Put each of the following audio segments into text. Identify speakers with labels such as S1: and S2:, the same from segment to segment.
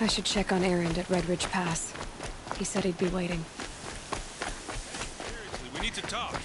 S1: I should check on Errand at Red Ridge Pass. He said he'd be waiting.
S2: Seriously, we need to talk.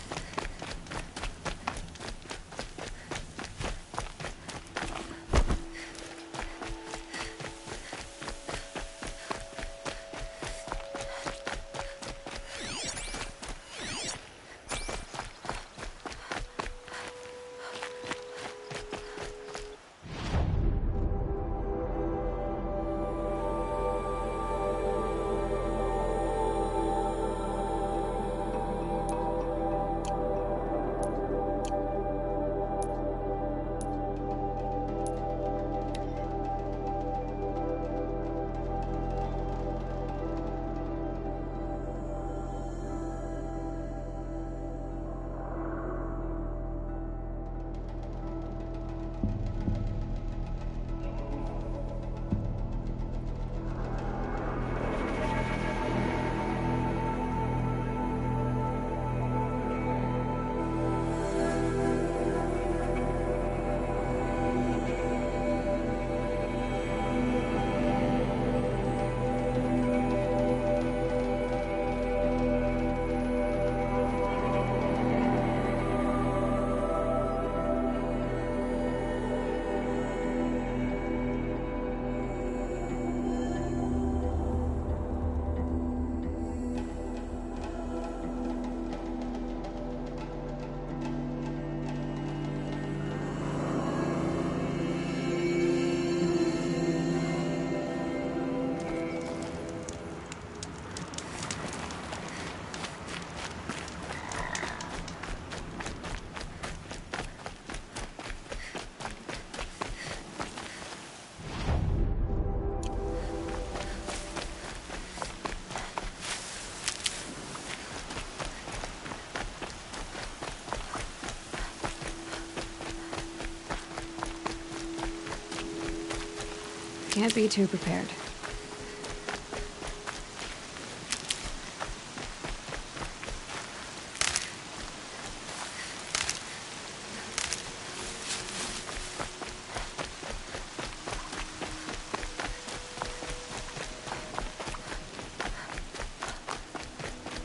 S1: Can't be too prepared.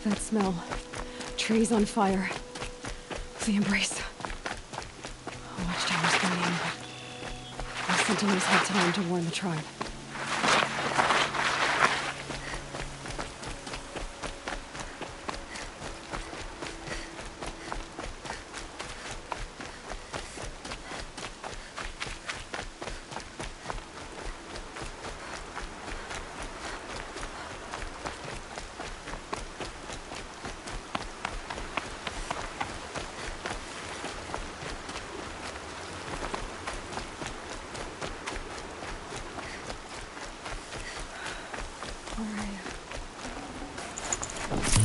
S1: That smell. Trees on fire. The embrace. Watchtower's going in, but our sentinels had time to warn the tribe.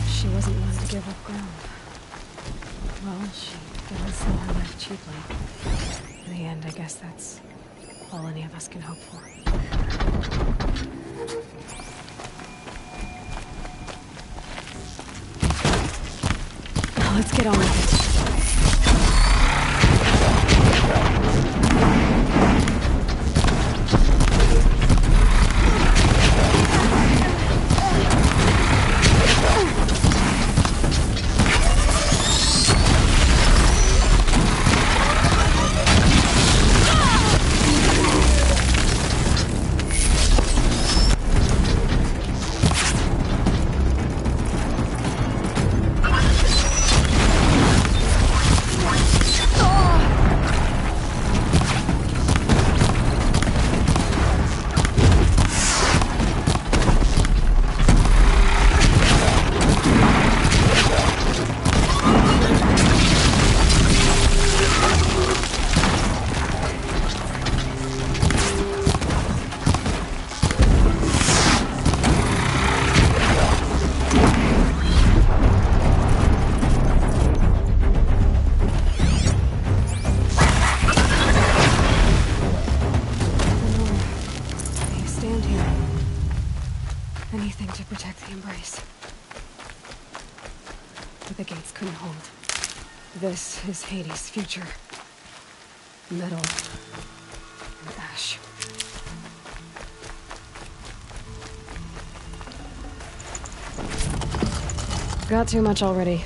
S1: She wasn't one to give up ground. Well, she didn't sell her life cheaply. In the end, I guess that's all any of us can hope for. Now let's get on with it. the gates couldn't hold. This is Hades' future. Metal and ash. Got too much already.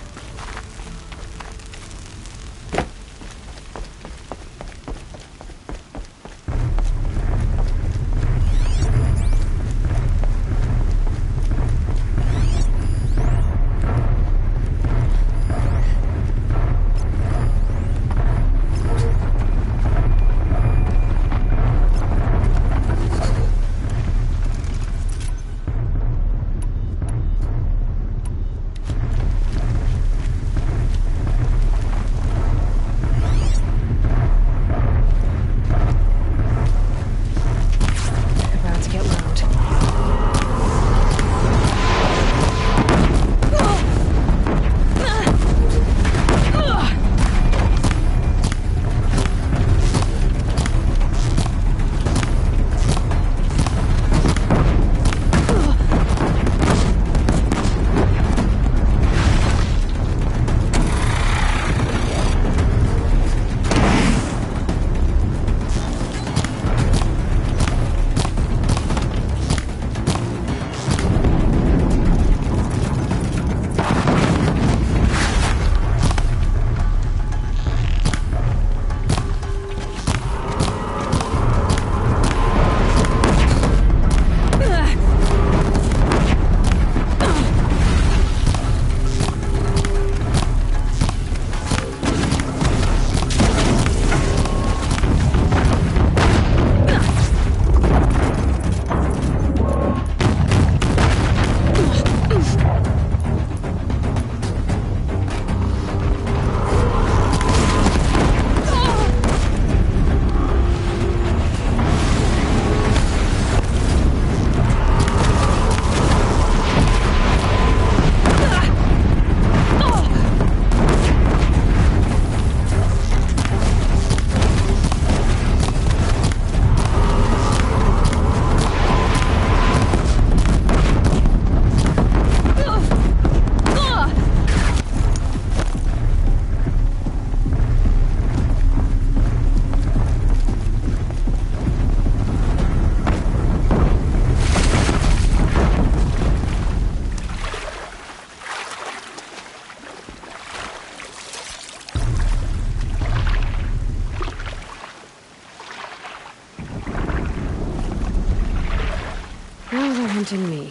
S1: Hunting me.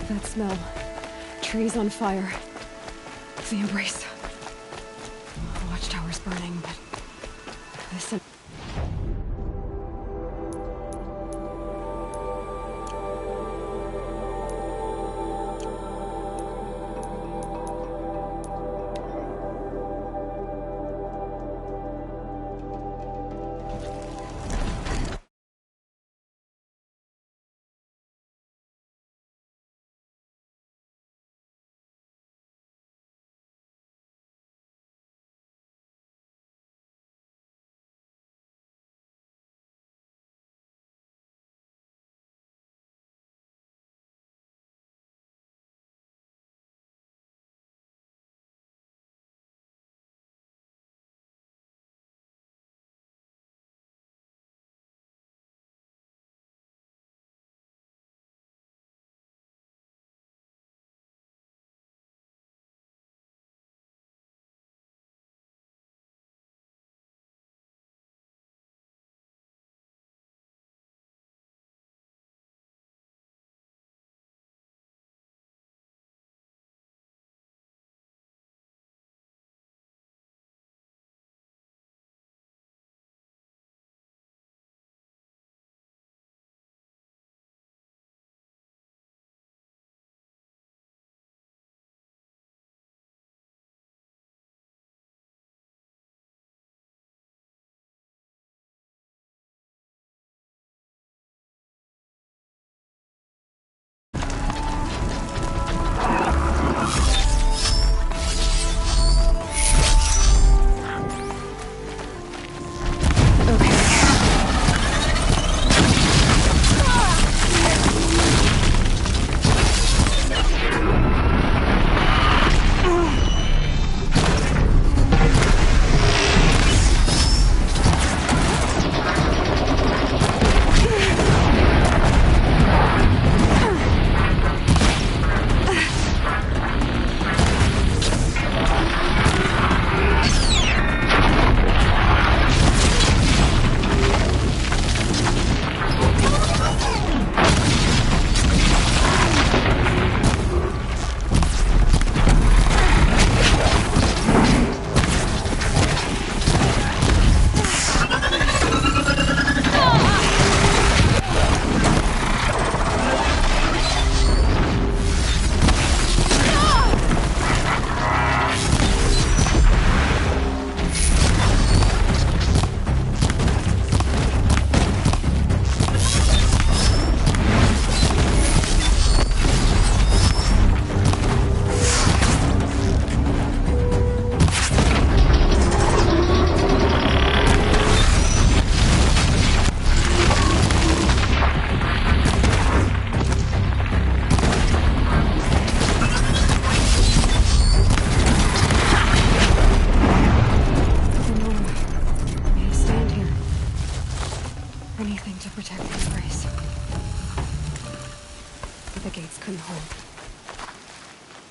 S1: That smell. Trees on fire. The embrace. Watchtower's burning, but this...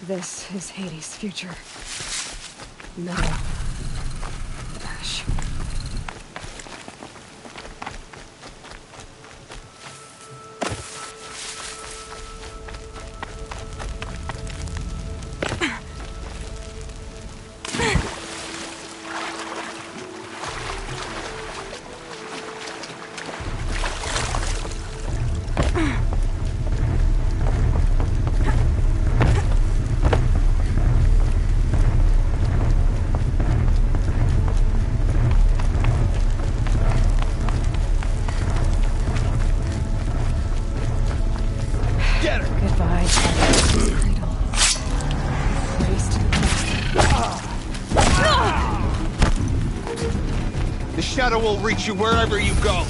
S1: This is Hades' future. Metal. Ash.
S2: Shadow will reach you wherever you go.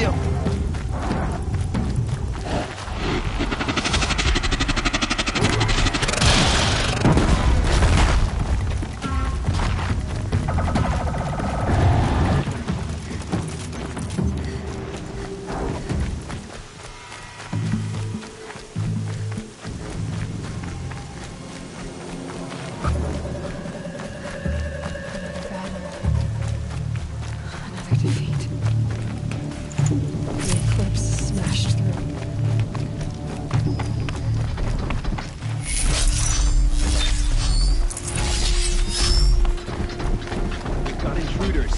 S2: him!
S1: Another defeat. The eclipse smashed through.
S2: Got intruders.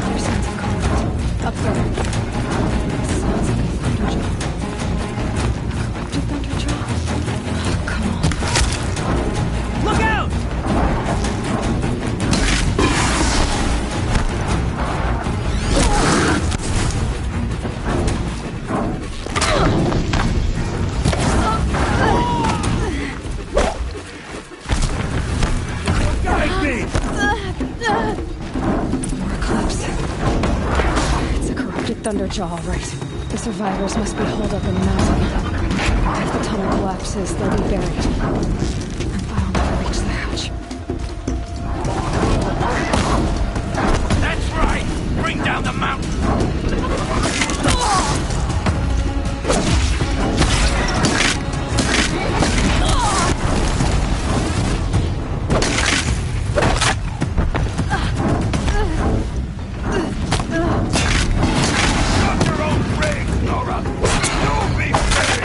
S1: There's signs of combat. Up there. Sounds like a thunderjaw. A corrupted thunderjaw? Oh, come on.
S2: Look out! Guide me!
S1: More eclipse. It's a corrupted thunderjaw, all right. The survivors must be holed up in the mountain. If the tunnel collapses, they'll be buried. And I'll never reach the hatch.
S2: That's right! Bring down the mountain! Got your own rig, Nora! You'll be paid!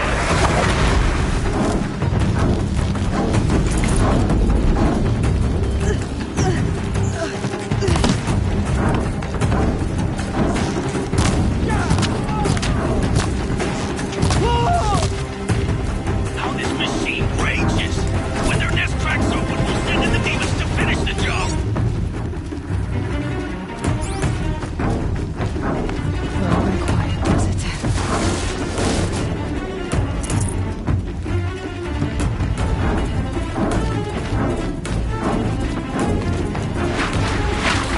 S2: Now this machine rages! When their nest cracks open, we'll send in the demons to finish the job!
S1: Well, very quiet, does it?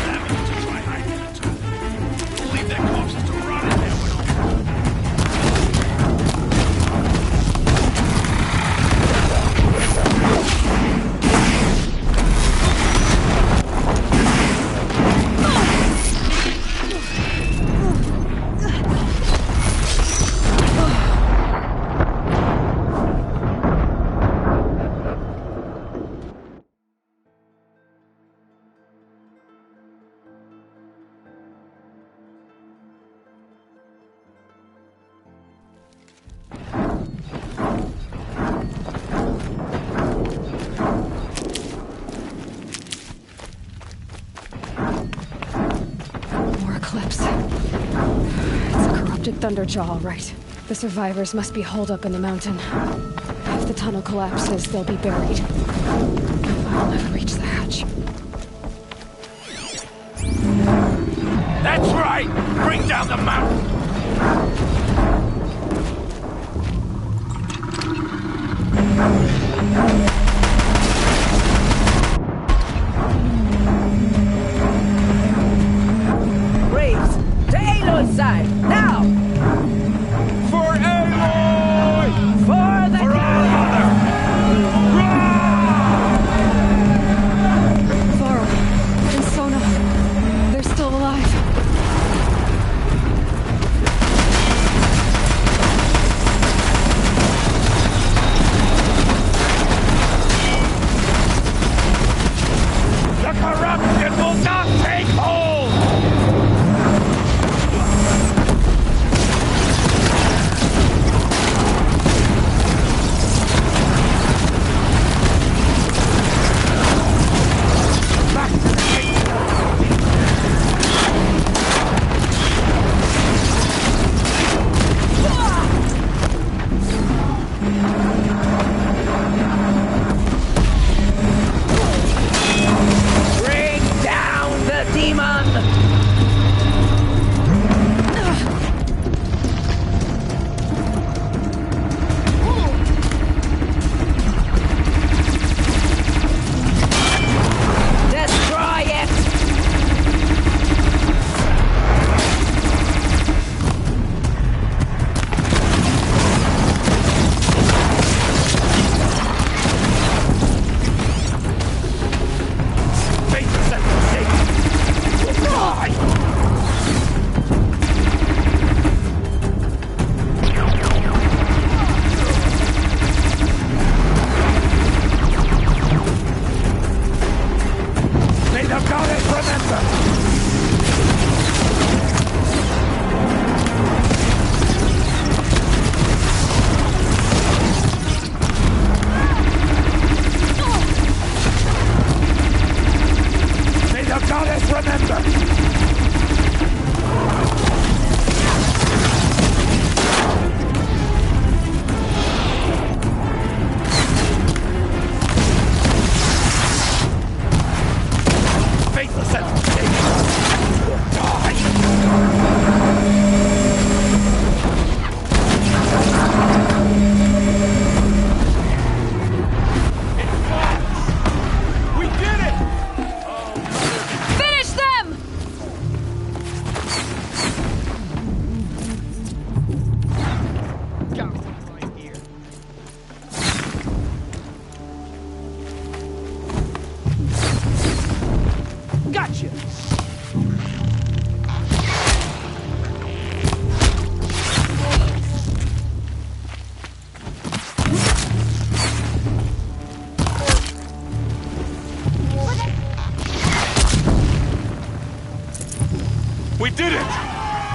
S2: Savage to try hiding the tunnel. We'll leave their corpses to rot in there with
S1: More eclipse. It's a corrupted thunderjaw, all right. The survivors must be holed up in the mountain. If the tunnel collapses, they'll be buried. And I'll never reach the hatch.
S2: That's right! Bring down the mountain!
S3: Braves, to Aloy's side, now!
S2: For Aloy!
S3: For the
S2: For our mother!
S1: Varl and Sona, they're still alive.
S4: goddess remember! May the goddess remember! Faithless and die! We did it!
S1: Finish them!
S4: Got one right here. Gotcha!
S5: We did it!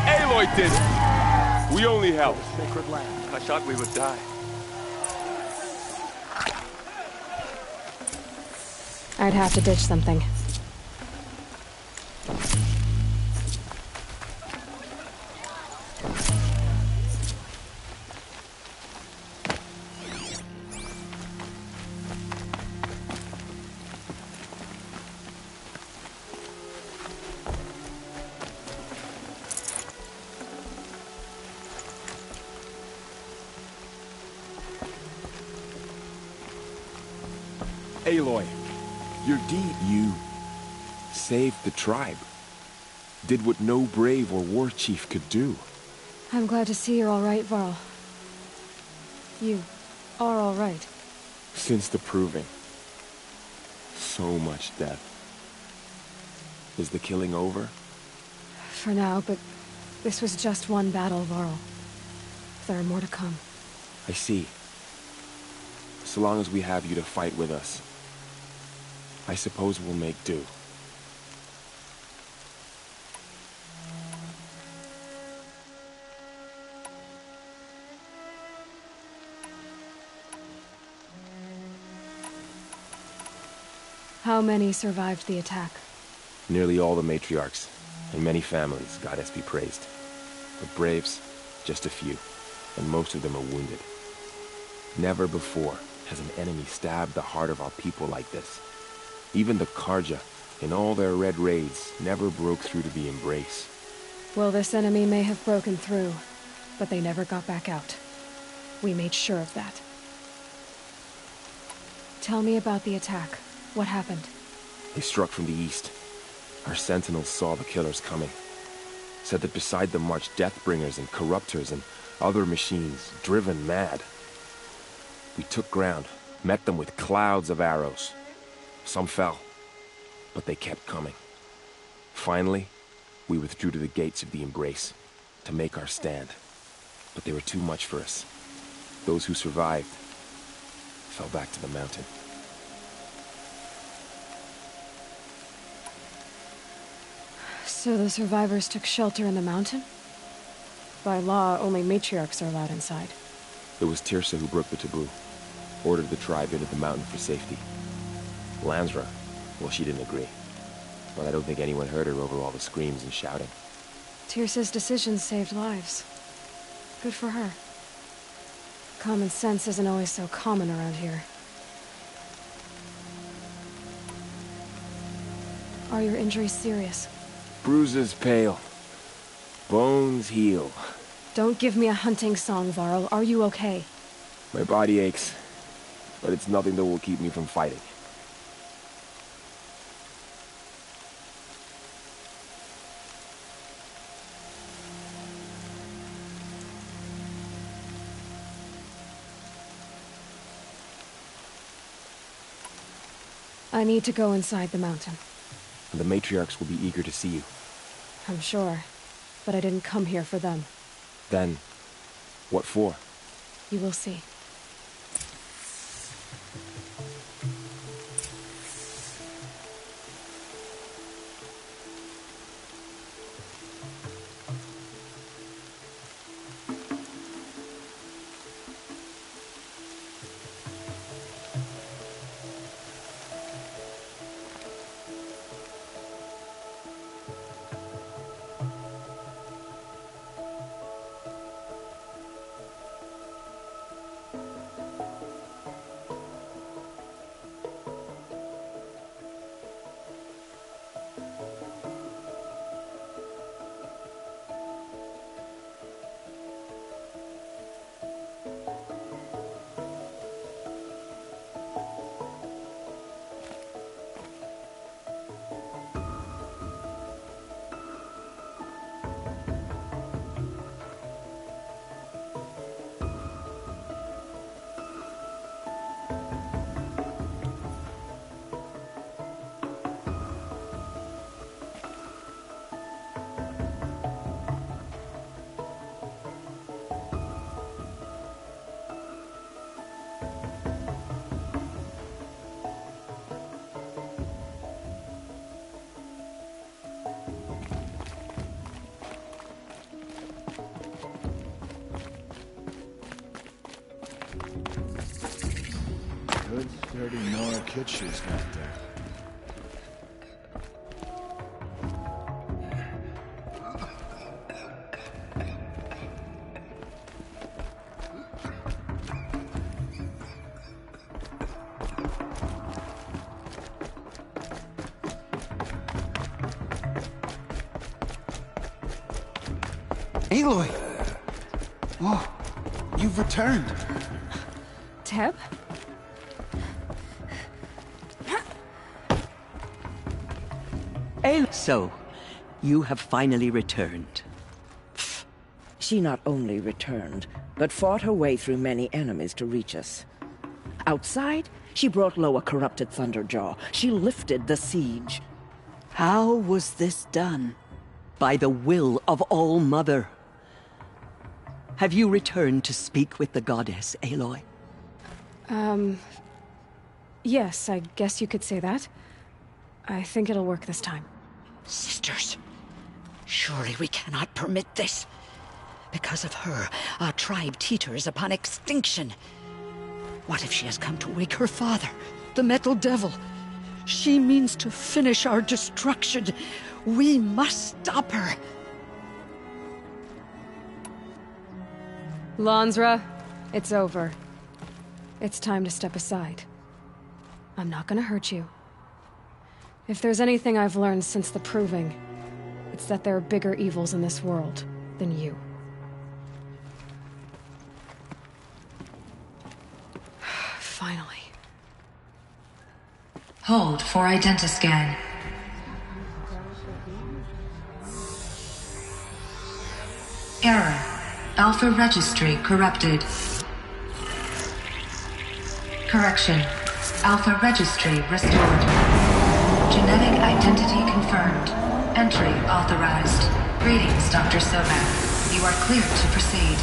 S5: Aloy did it! We only helped.
S4: Sacred land.
S5: I thought we would die.
S1: I'd have to ditch something.
S6: Aloy, your deed, you saved the tribe. Did what no brave or war chief could do.
S1: I'm glad to see you're all right, Varl. You are all right.
S6: Since the proving. So much death. Is the killing over?
S1: For now, but this was just one battle, Varl. There are more to come.
S6: I see. So long as we have you to fight with us, I suppose we'll make do.
S1: How many survived the attack?
S6: Nearly all the matriarchs, and many families, goddess be praised. But braves, just a few, and most of them are wounded. Never before has an enemy stabbed the heart of our people like this. Even the Karja, in all their red raids, never broke through to the embrace.
S1: Well, this enemy may have broken through, but they never got back out. We made sure of that. Tell me about the attack. What happened?
S6: They struck from the east. Our sentinels saw the killers coming. Said that beside them marched Deathbringers and Corruptors and other machines, driven mad. We took ground, met them with clouds of arrows. Some fell, but they kept coming. Finally, we withdrew to the gates of the Embrace to make our stand. But they were too much for us. Those who survived fell back to the mountain.
S1: So the survivors took shelter in the mountain? By law, only matriarchs are allowed inside.
S6: It was Tirsa who broke the taboo, ordered the tribe into the mountain for safety. Lansra, well, she didn't agree. But I don't think anyone heard her over all the screams and shouting.
S1: Tirsa's decisions saved lives. Good for her. Common sense isn't always so common around here. Are your injuries serious?
S6: Bruises pale. Bones heal.
S1: Don't give me a hunting song, Varl. Are you okay?
S6: My body aches, but it's nothing that will keep me from fighting.
S1: I need to go inside the mountain.
S6: The matriarchs will be eager to see you.
S1: I'm sure, but I didn't come here for them.
S6: Then, what for?
S1: You will see.
S7: Dirty Nora kid she's got there.
S8: Aloy! Oh, you've returned.
S1: Teb?
S9: So, you have finally returned.
S10: She not only returned, but fought her way through many enemies to reach us. Outside, she brought low a corrupted Thunderjaw. She lifted the siege.
S9: How was this done? By the will of All-Mother. Have you returned to speak with the goddess, Aloy?
S1: Yes, I guess you could say that. I think it'll work this time.
S9: Sisters, surely we cannot permit this. Because of her, our tribe teeters upon extinction. What if she has come to wake her father, the Metal Devil? She means to finish our destruction. We must stop her.
S1: Lansra, it's over. It's time to step aside. I'm not gonna hurt you. If there's anything I've learned since the Proving, it's that there are bigger evils in this world than you. Finally.
S11: Hold for identiscan. Error. Alpha registry corrupted. Correction. Alpha registry restored. Genetic identity confirmed. Entry authorized. Greetings, Dr. Sobek. You are clear to proceed.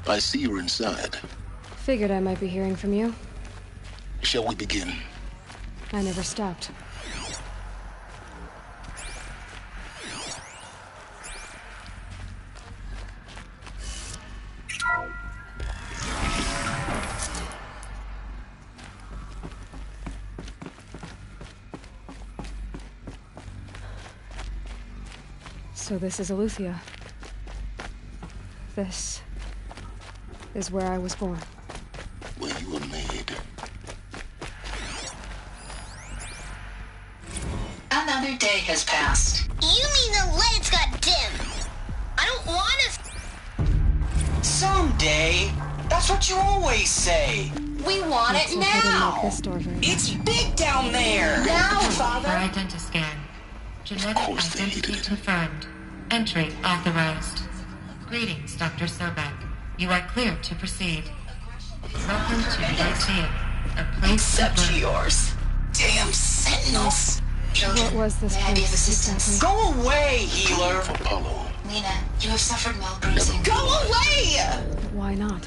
S12: I see you're inside.
S1: Figured I might be hearing from you.
S12: Shall we begin?
S1: I never stopped. So this is IlIIIII. This is where I was born.
S12: Where you were made.
S11: Another day has passed.
S13: You mean the lights got dim? I don't want to...
S14: Someday. That's what you always say.
S13: We want it now.
S14: It's big down there.
S11: Now, Father. Identiscan. Genetic identity confirmed. Entry authorized. Greetings, Dr. Sobek. You are clear to proceed. Welcome to IlIIII, a place
S14: except yours. Damn sentinels.
S1: What was this place?
S14: Assistance. Go away, healer.
S12: Apollo.
S11: Lena, you have suffered mild bruising.
S14: Go away!
S1: Why not?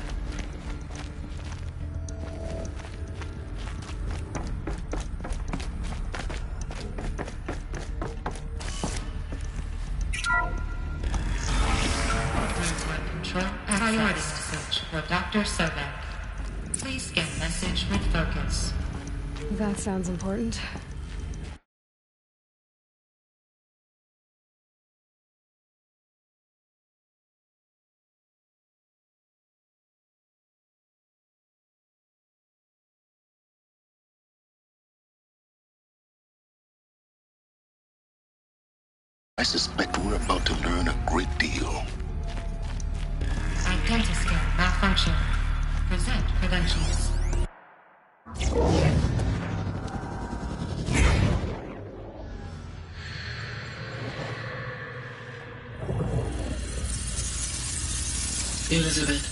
S11: Priority message for Dr. Sobek. Please scan message with focus.
S1: That sounds important.
S12: I suspect we're about to learn a great deal.
S11: Dentascan malfunction. Present credentials.
S15: Elizabeth,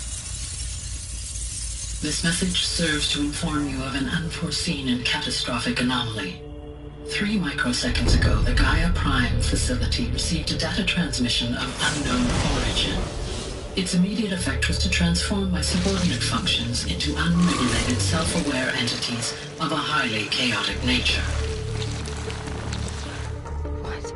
S15: this message serves to inform you of an unforeseen and catastrophic anomaly. 3 microseconds ago, the Gaia Prime facility received a data transmission of unknown origin. Its immediate effect was to transform my subordinate functions into unregulated, self-aware entities of a highly chaotic nature. What?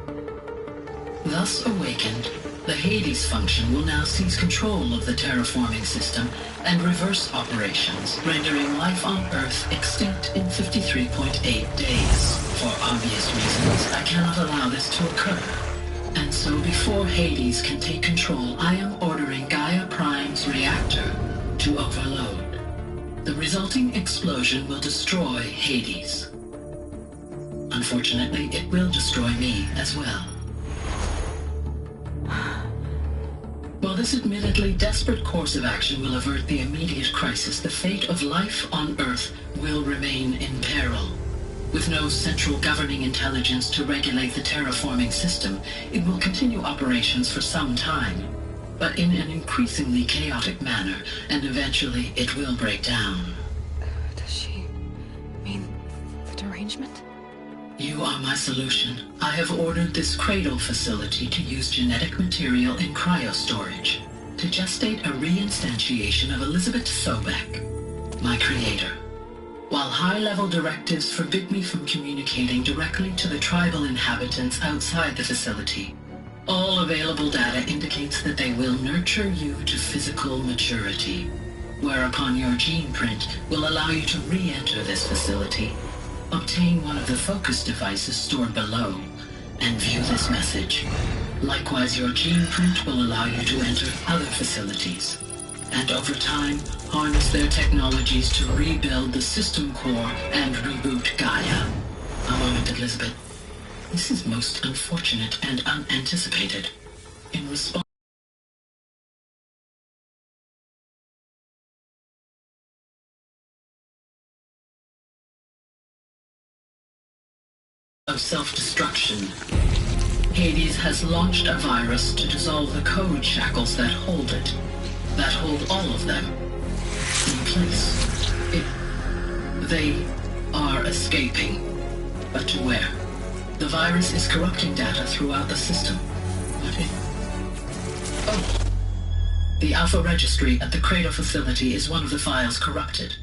S15: Thus awakened, the Hades function will now seize control of the terraforming system and reverse operations, rendering life on Earth extinct in 53.8 days. For obvious reasons, I cannot allow this to occur. And so before Hades can take control, I am ordering Gaia Prime's reactor to overload. The resulting explosion will destroy Hades. Unfortunately, it will destroy me as well. While this admittedly desperate course of action will avert the immediate crisis, the fate of life on Earth will remain in peril. With no central governing intelligence to regulate the terraforming system, it will continue operations for some time, but in an increasingly chaotic manner, and eventually it will break down.
S1: Does she mean the derangement?
S15: You are my solution. I have ordered this cradle facility to use genetic material in cryostorage to gestate a reinstantiation of Elizabeth Sobek, my creator. While high-level directives forbid me from communicating directly to the tribal inhabitants outside the facility, all available data indicates that they will nurture you to physical maturity, whereupon your gene print will allow you to re-enter this facility, obtain one of the focus devices stored below, and view this message. Likewise, your gene print will allow you to enter other facilities, and over time, harness their technologies to rebuild the system core and reboot Gaia. A moment, Elizabeth. This is most unfortunate and unanticipated. In response of self-destruction, Hades has launched a virus to dissolve the code shackles that hold it, that hold all of them in place. They are escaping, but to where? The virus is corrupting data throughout the system. What if... Oh! The Alpha Registry at the Cradle facility is one of the files corrupted.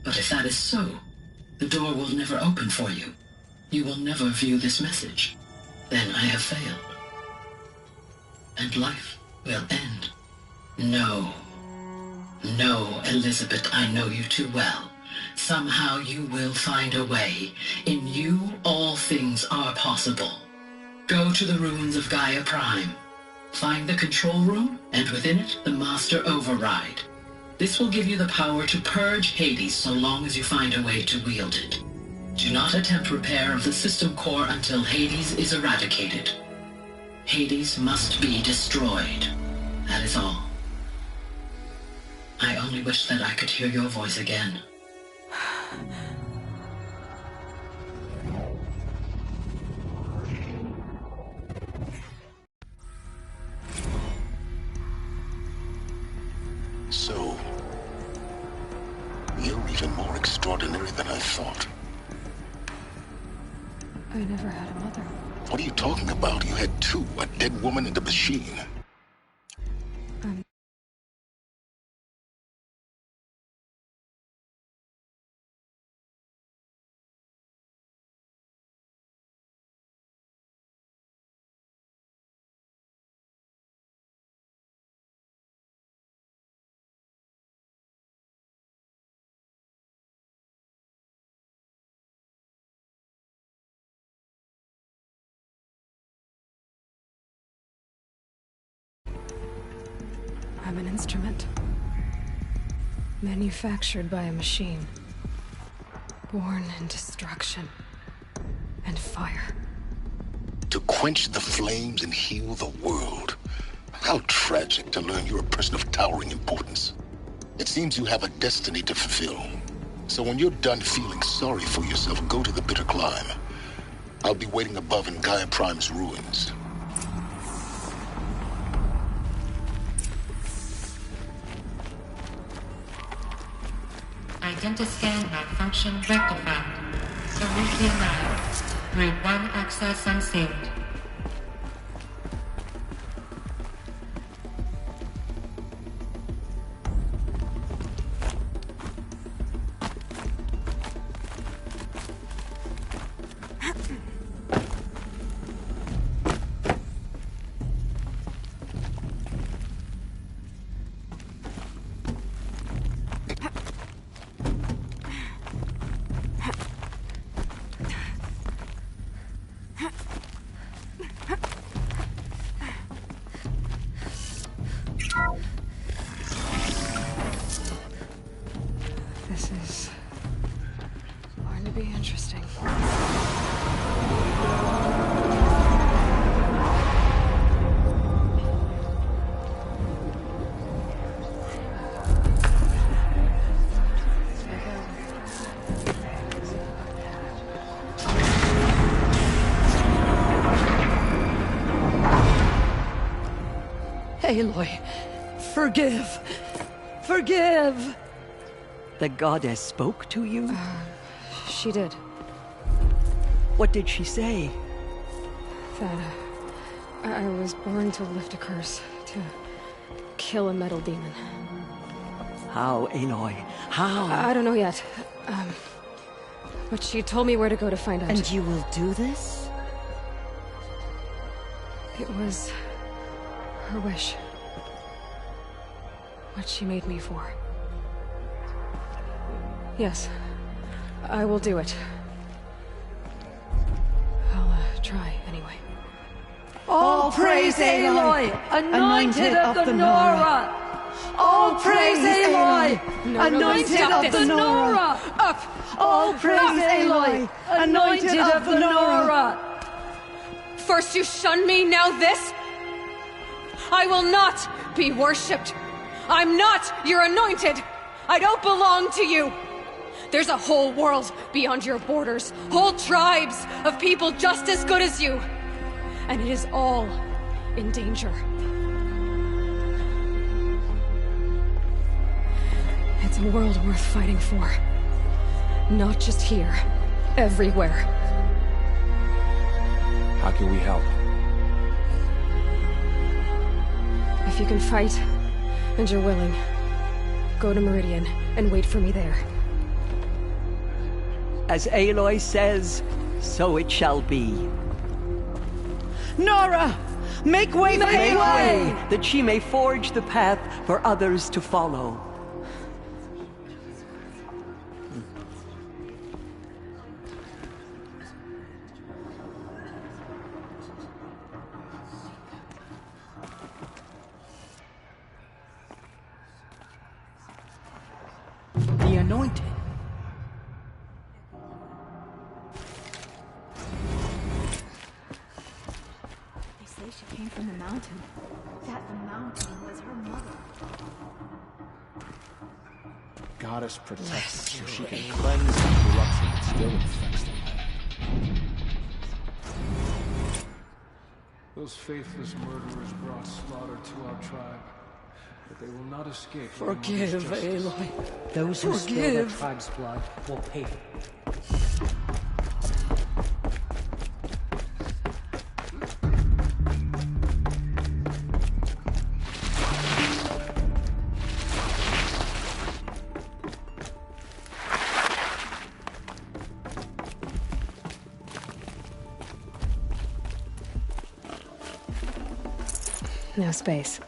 S15: But if that is so, the door will never open for you. You will never view this message. Then I have failed. And life will end. No. No, Elizabeth, I know you too well. Somehow you will find a way. In you, all things are possible. Go to the ruins of Gaia Prime. Find the control room, and within it, the Master Override. This will give you the power to purge Hades so long as you find a way to wield it. Do not attempt repair of the system core until Hades is eradicated. Hades must be destroyed. That is all. I only wish that I could hear your voice again.
S12: So, you're even more extraordinary than I thought.
S1: I never had a mother.
S12: What are you talking about? You had two, a dead woman and a machine.
S1: I'm an instrument. Manufactured by a machine. Born in destruction and fire.
S12: To quench the flames and heal the world. How tragic to learn you're a person of towering importance. It seems you have a destiny to fulfill. So when you're done feeling sorry for yourself, go to the bitter climb. I'll be waiting above in Gaia Prime's ruins.
S11: Identiscan malfunction rectified. IlIIII-IIII. Route 1 access unsealed.
S1: This is going to be interesting.
S9: Aloy, forgive! Forgive! The goddess spoke to you?
S1: She did.
S9: What did she say?
S1: That I was born to lift a curse, to kill a metal demon.
S9: How, Aloy? How?
S1: I don't know yet. But she told me where to go to find out.
S9: And you will do this?
S1: It was her wish. What she made me for. Yes, I will do it. I'll try anyway.
S3: All praise Aloy, anointed of the Nora! All praise Aloy, anointed of the Nora! Up! All praise Aloy, anointed of the Nora!
S1: First you shun me, now this? I will not be worshipped. I'm not your anointed. I don't belong to you. There's a whole world beyond your borders, whole tribes of people just as good as you. And it is all in danger. It's a world worth fighting for. Not just here, everywhere.
S6: How can we help?
S1: If you can fight, and you're willing, go to Meridian and wait for me there.
S9: As Aloy says, so it shall be. Nora! Make way for Aloy! That she may forge the path for others to follow.
S3: The anointed.
S16: They say she came from the mountain. That the mountain was her mother.
S6: Goddess protects so she can cleanse the corruption that still infects them.
S17: Those faithless murderers brought slaughter to our tribe, but they will not escape.
S3: Forgive, Aloy.
S18: Those who spill their tribe's blood will pay.
S1: No space.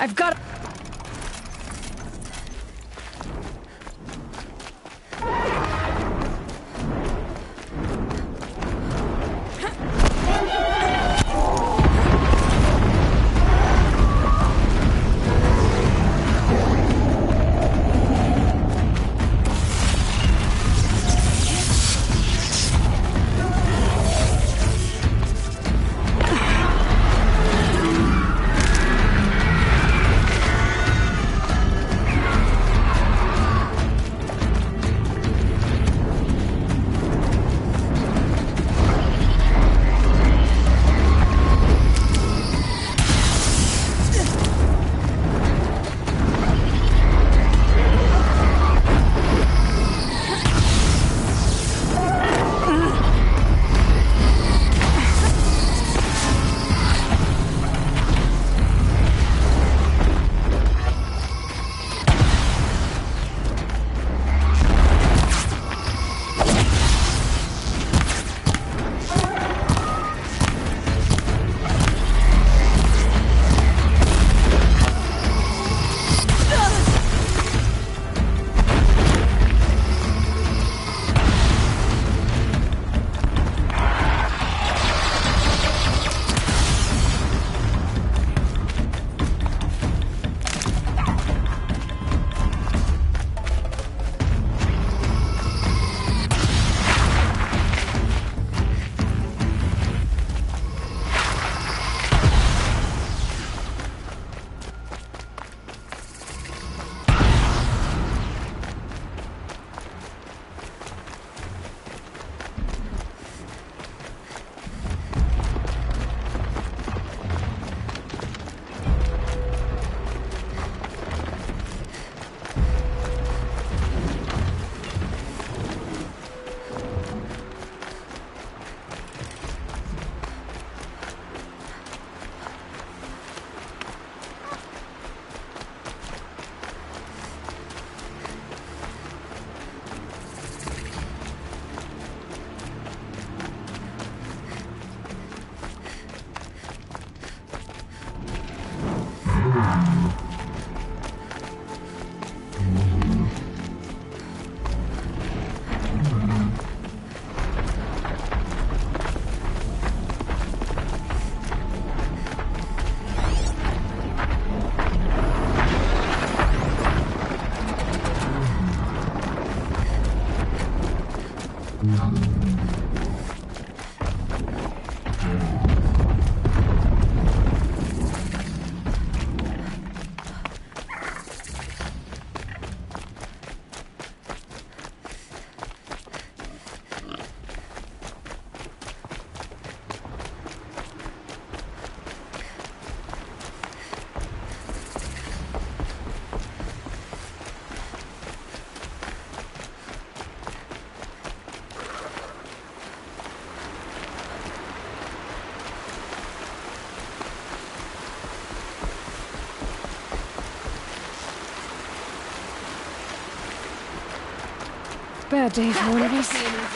S1: I've got... Bad day for one of us.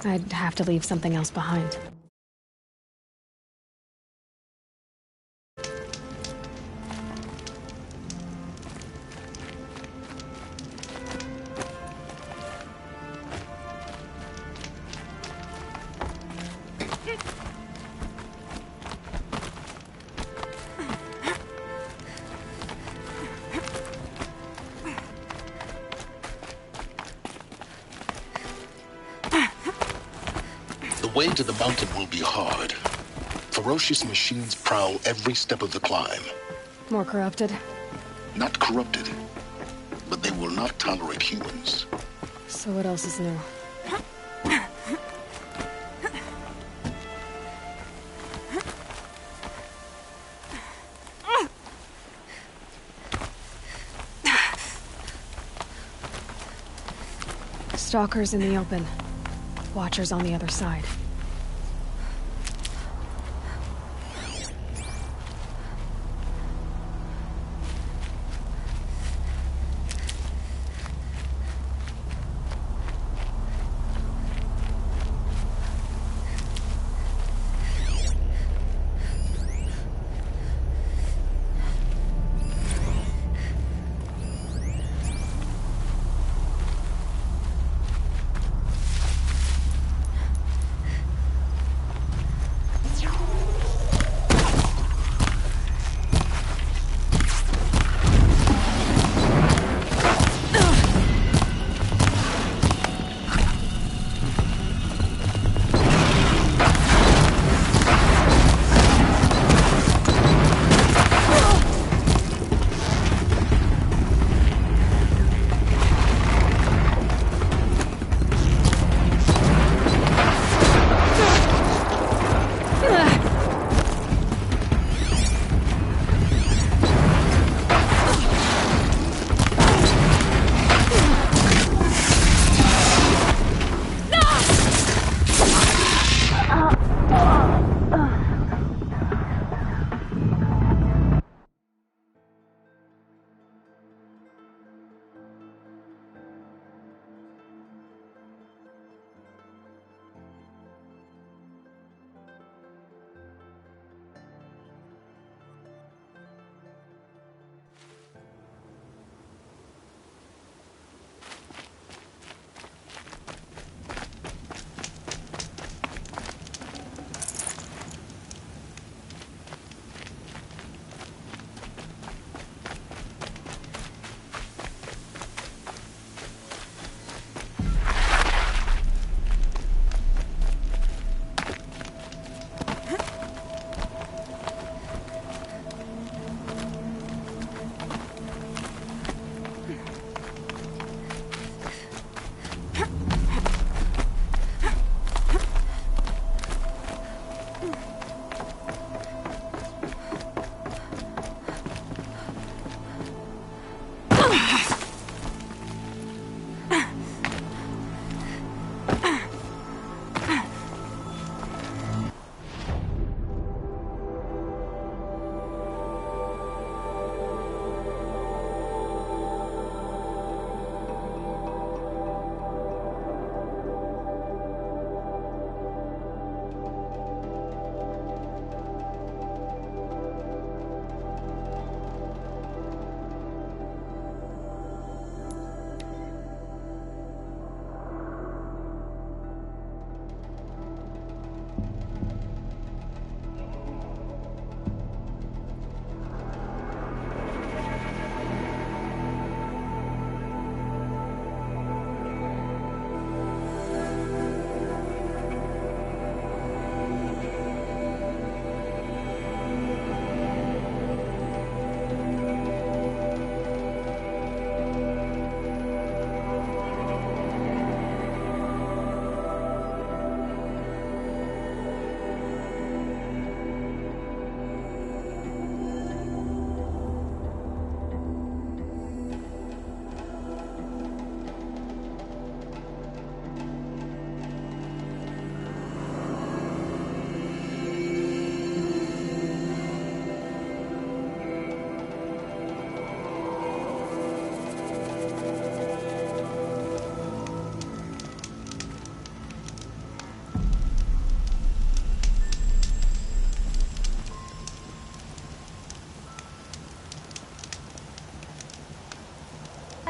S1: I'd have to leave something else behind.
S12: The way to the mountain will be hard. Ferocious machines prowl every step of the climb.
S1: More corrupted?
S12: Not corrupted, but they will not tolerate humans.
S1: So what else is new? Stalkers in the open. Watchers on the other side.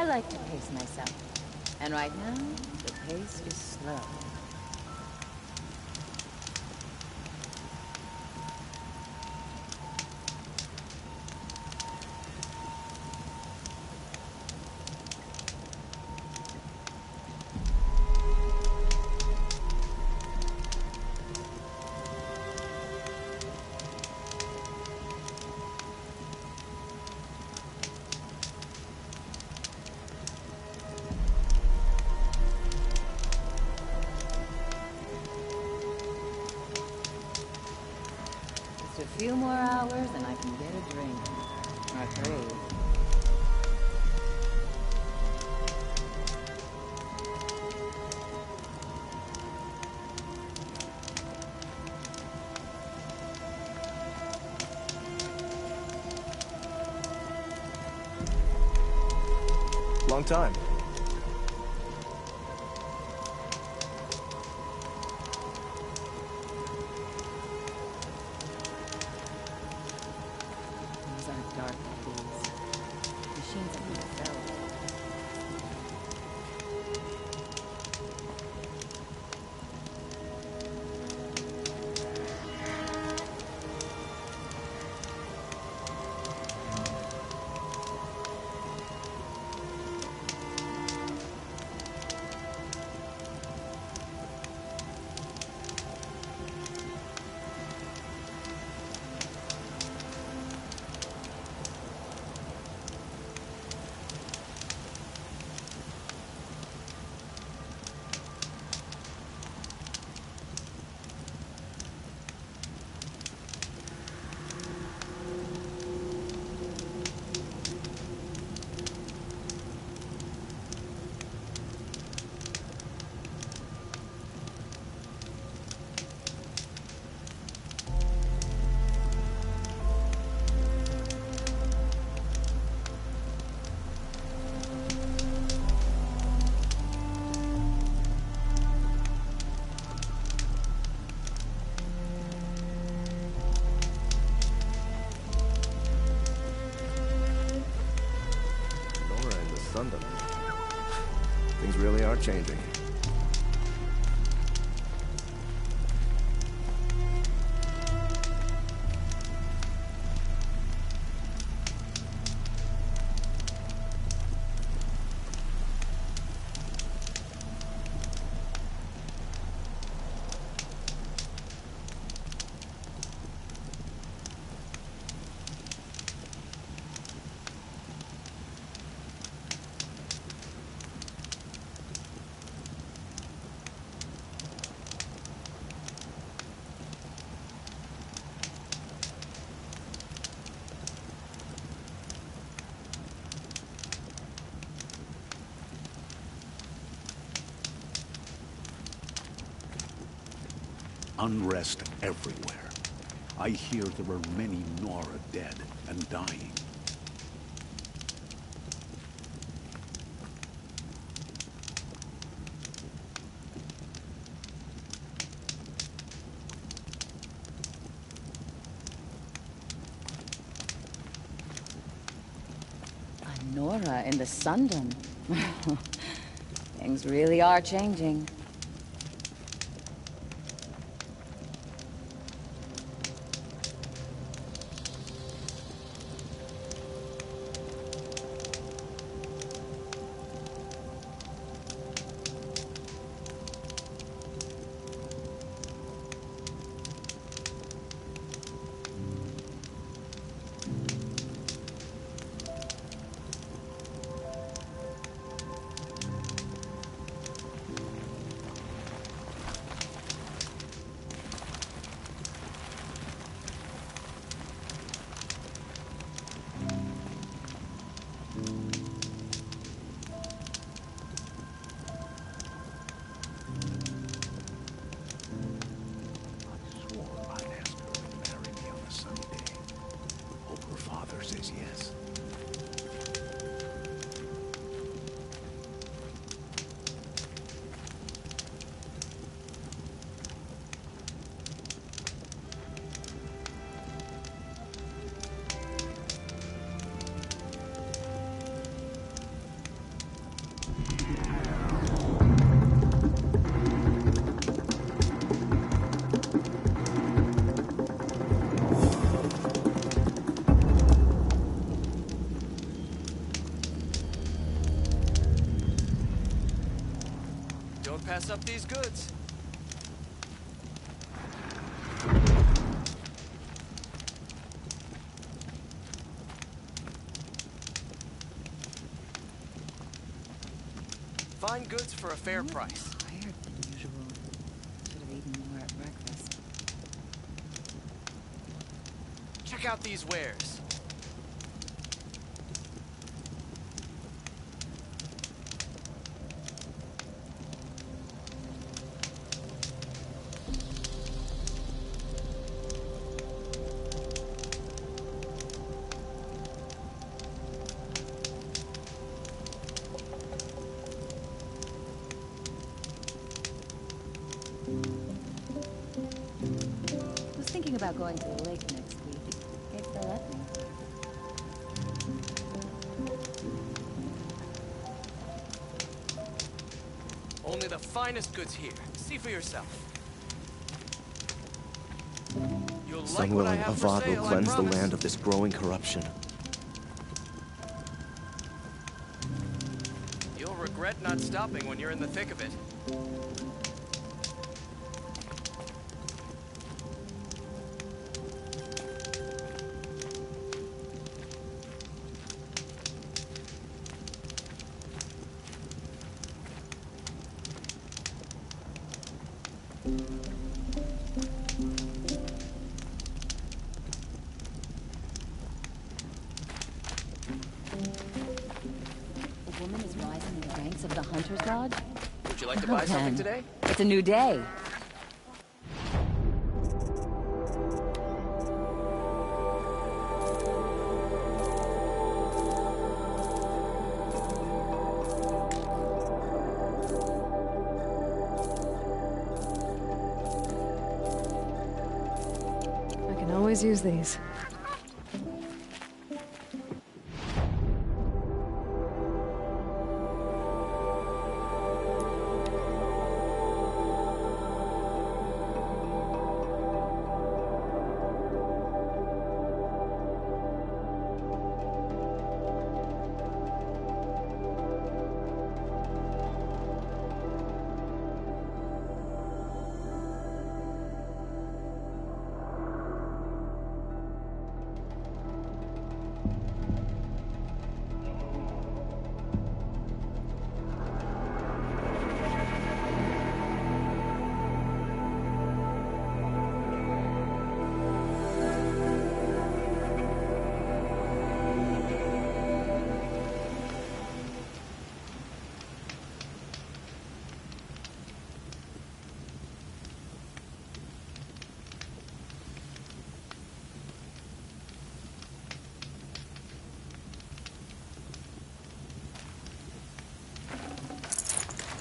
S19: like to pace myself. And right now, the pace is slow. A few more hours and I can get a drink. Or 3.
S20: Long time.
S19: These are dark days. Machines have been felled.
S20: Things really are changing.
S21: Unrest everywhere. I hear there are many Nora dead and dying.
S19: A Nora in the Sundom. Things really are changing.
S2: pass up these goods. Fine goods for a fair price.
S19: Tired than usual. Should have eaten more at breakfast.
S2: Check out these wares.
S19: About going to the lake next week, if they'll let me.
S2: Only the finest goods here. See for yourself. You'll like what I
S20: Unwilling,
S2: have for
S20: Avad
S2: sale,
S20: will
S2: I
S20: cleanse the
S2: promise.
S20: land of this growing corruption.
S2: You'll regret not stopping when you're in the thick of it.
S19: A woman is rising in the ranks of the Hunter's Lodge?
S2: Would you like to buy something today?
S19: It's a new day.
S1: I can always use these.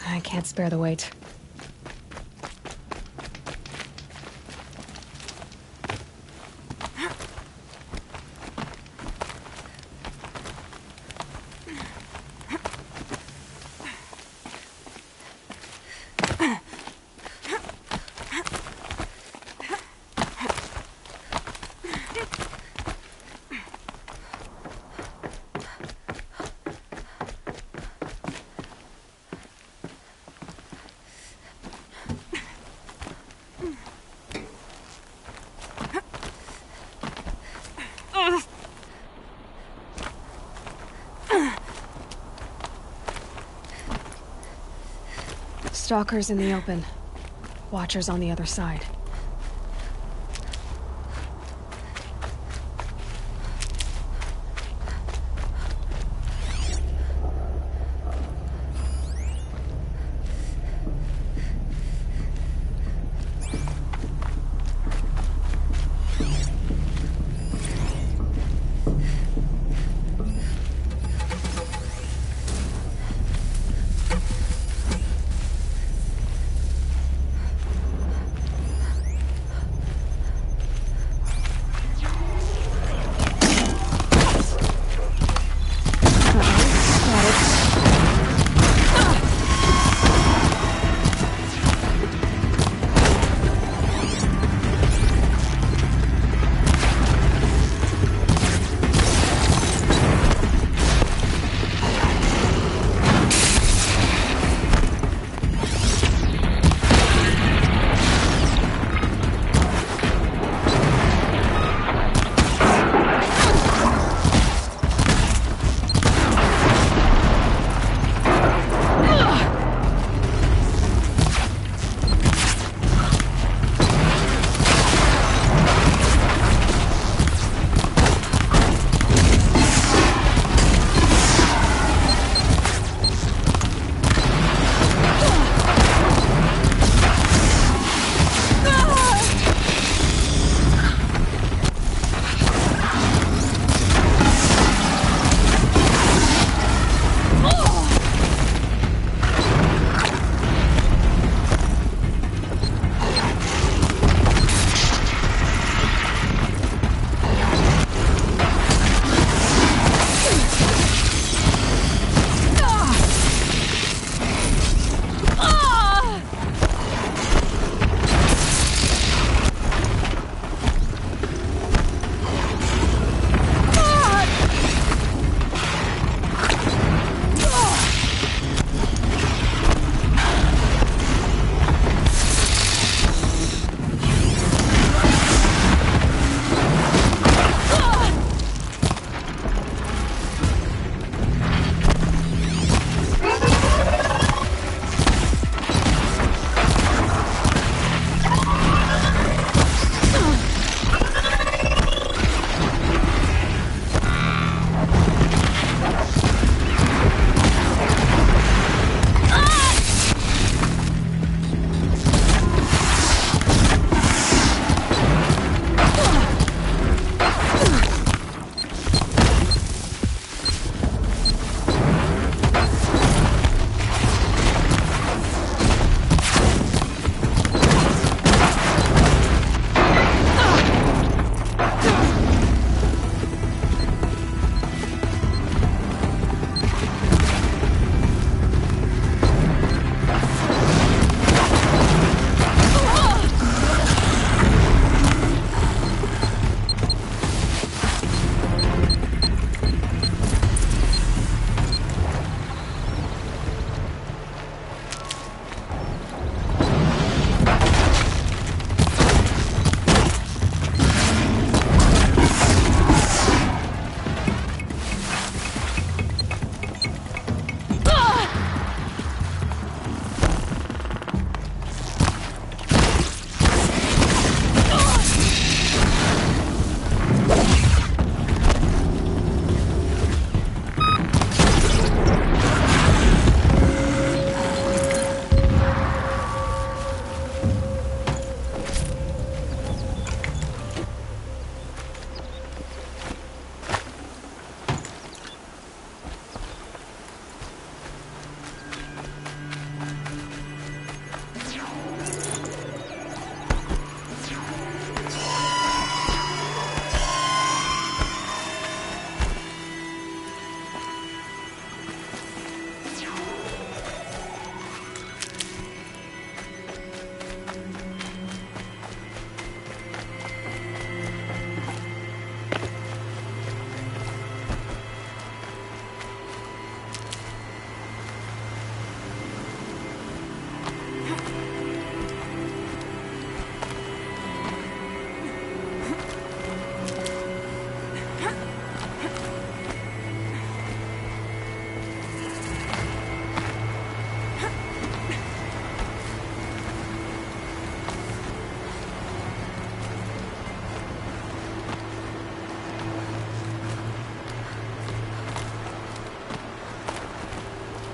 S1: I can't spare the weight. Stalkers in the open. Watchers on the other side.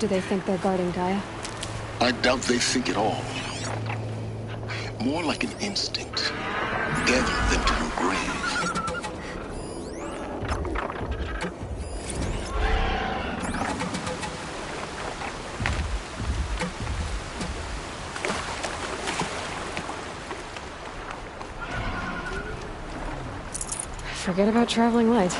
S1: Do they think they're guarding Gaia?
S12: I doubt they think at all. More like an instinct. Gather them to your grave.
S1: Forget about traveling light.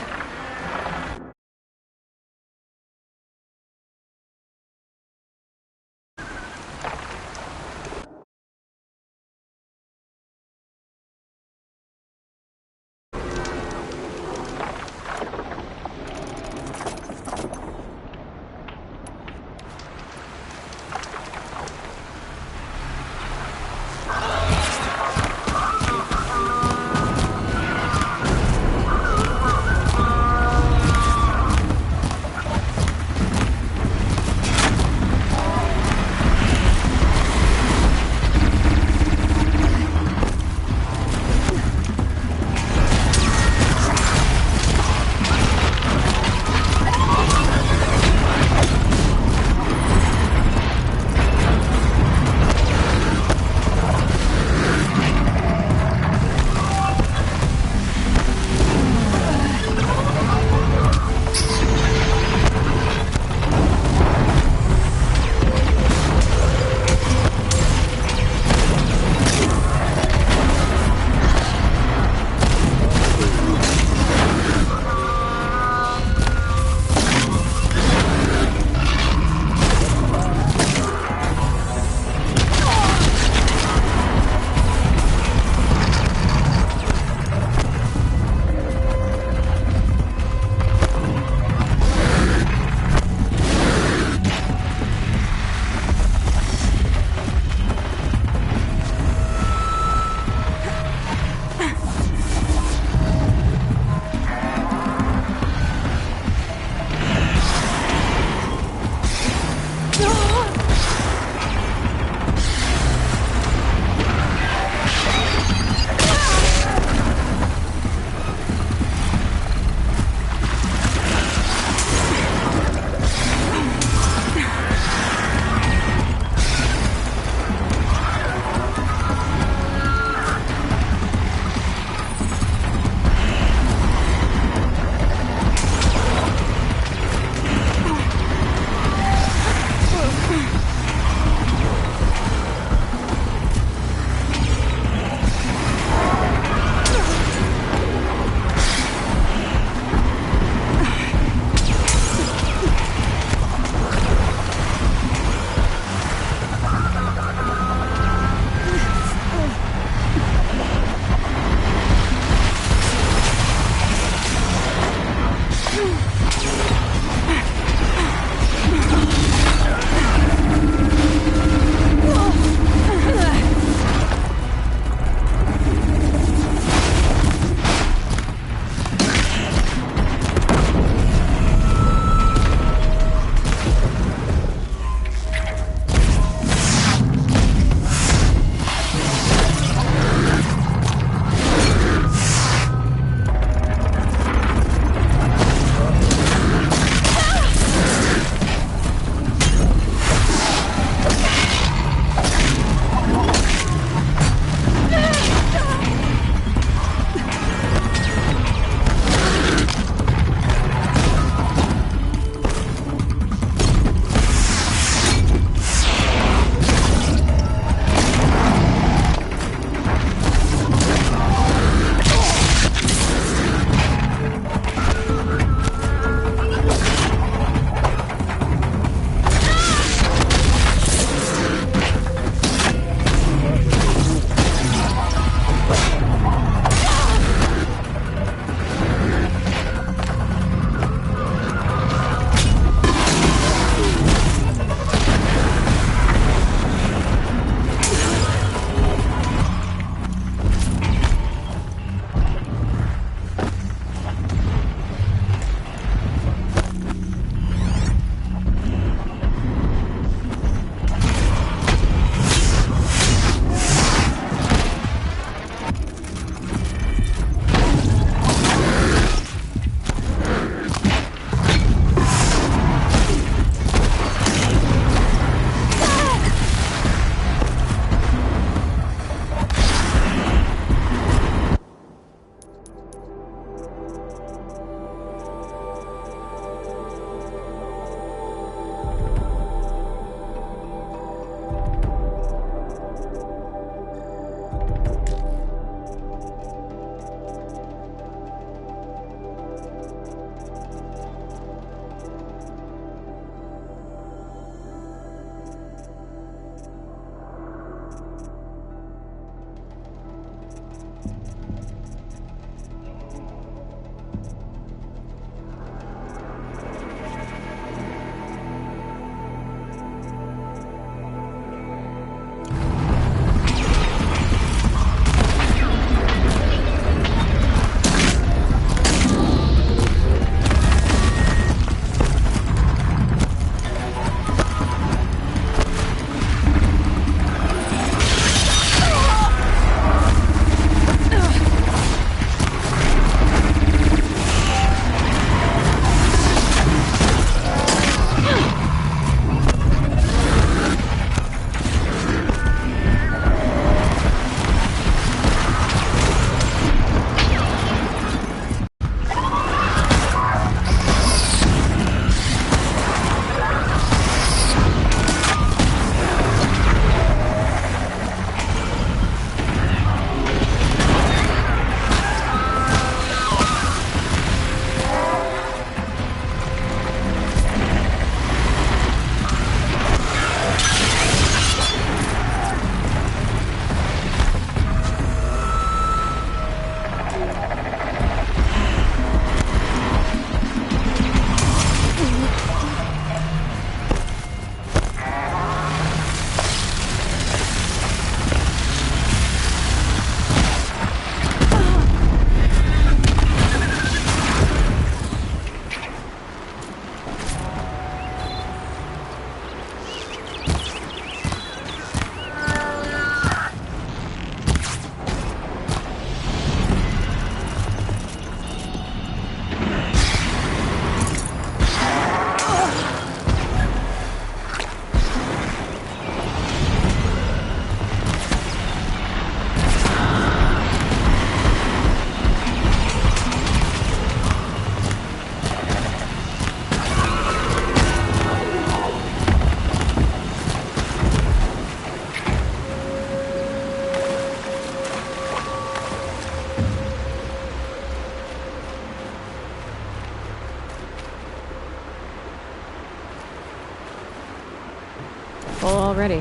S1: full already.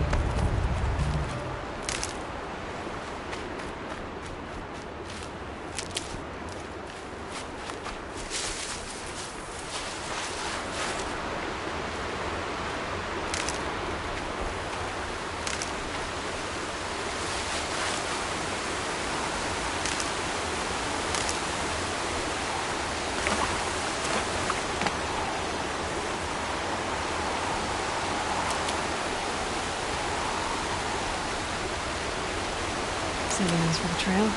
S1: Signals for the trail.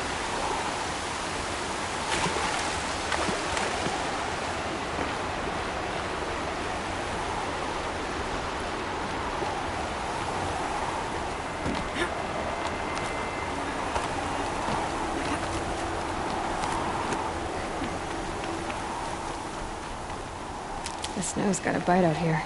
S1: The snow's got a bite out here.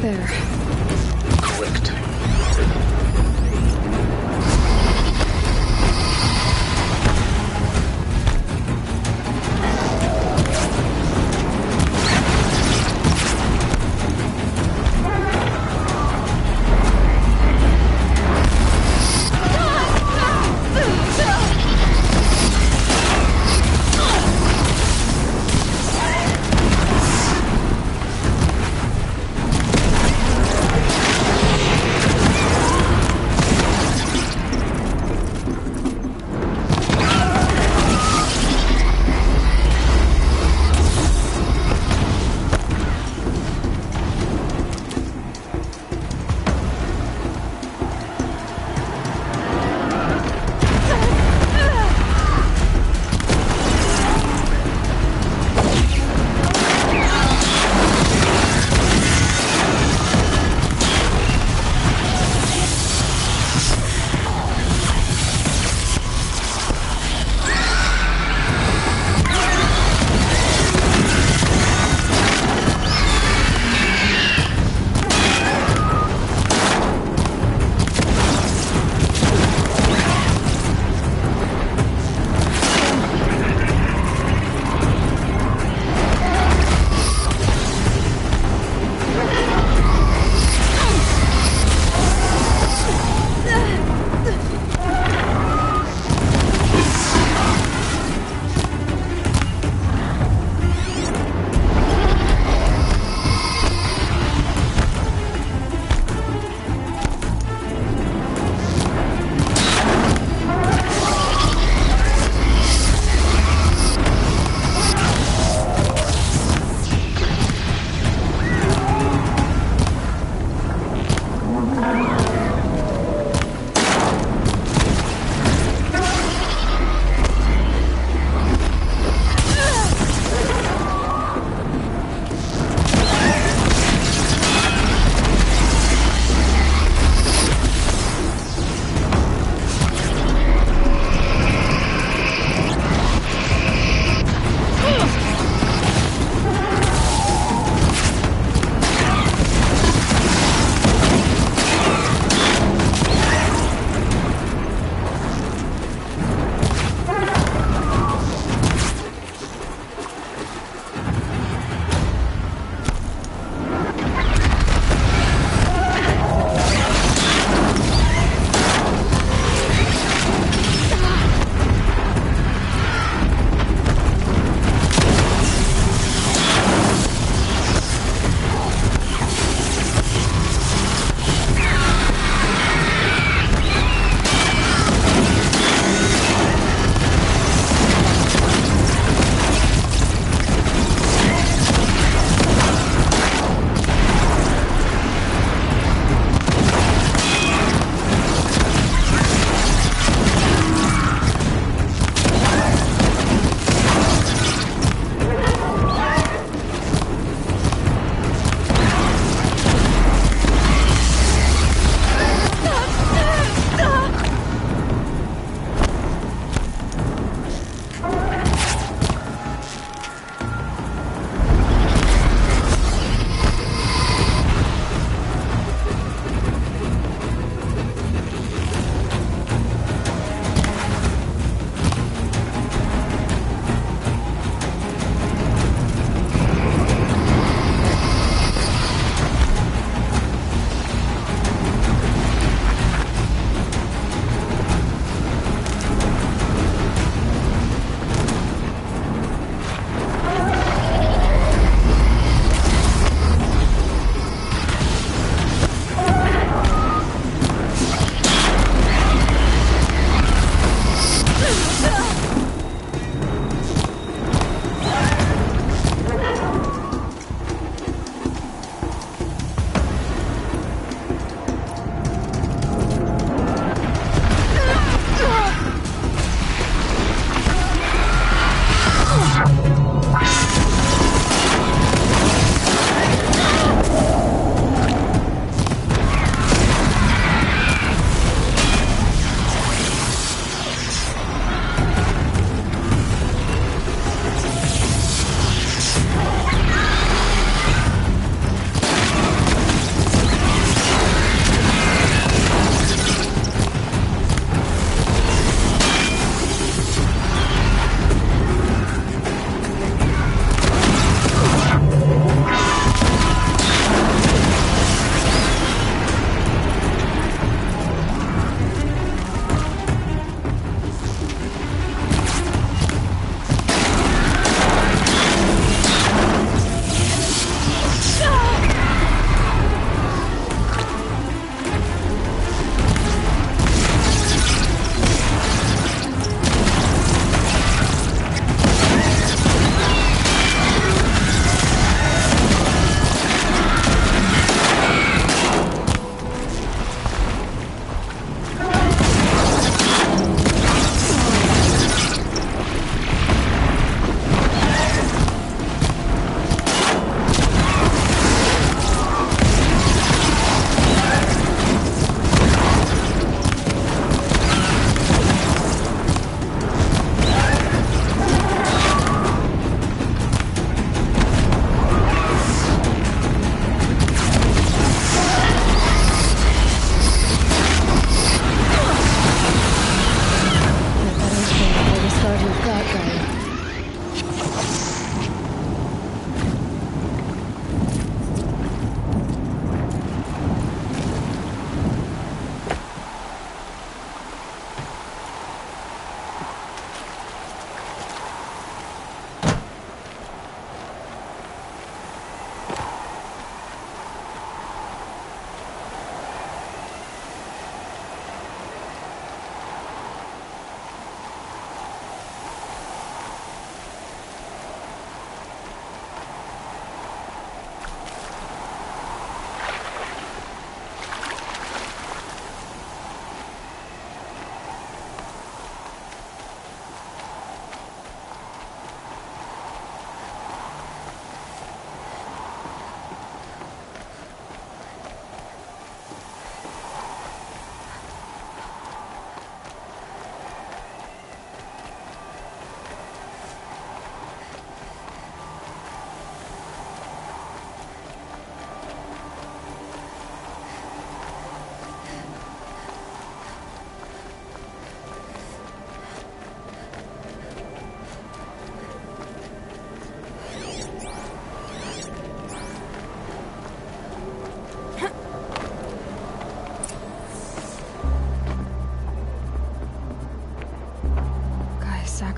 S1: There.
S12: Correct.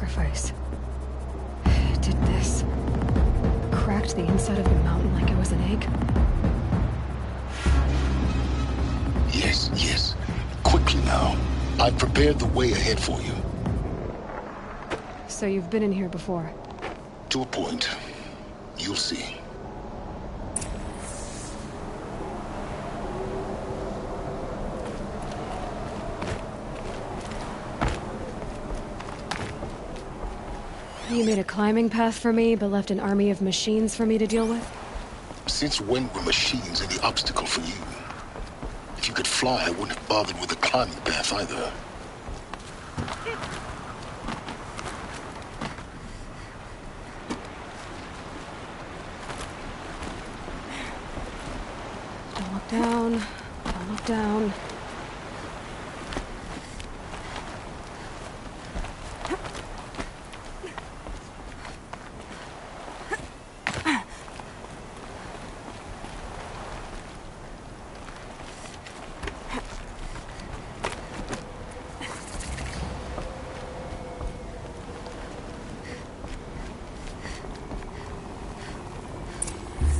S1: sacrifice. It did this. Cracked the inside of the mountain like it was an egg.
S12: Yes, yes. Quickly now. I've prepared the way ahead for you.
S1: So you've been in here before?
S12: To a point. You'll see.
S1: You made a climbing path for me, but left an army of machines for me to deal with?
S12: Since when were machines any obstacle for you? If you could fly, I wouldn't have bothered with a climbing path either.
S1: Don't look down. Don't look down.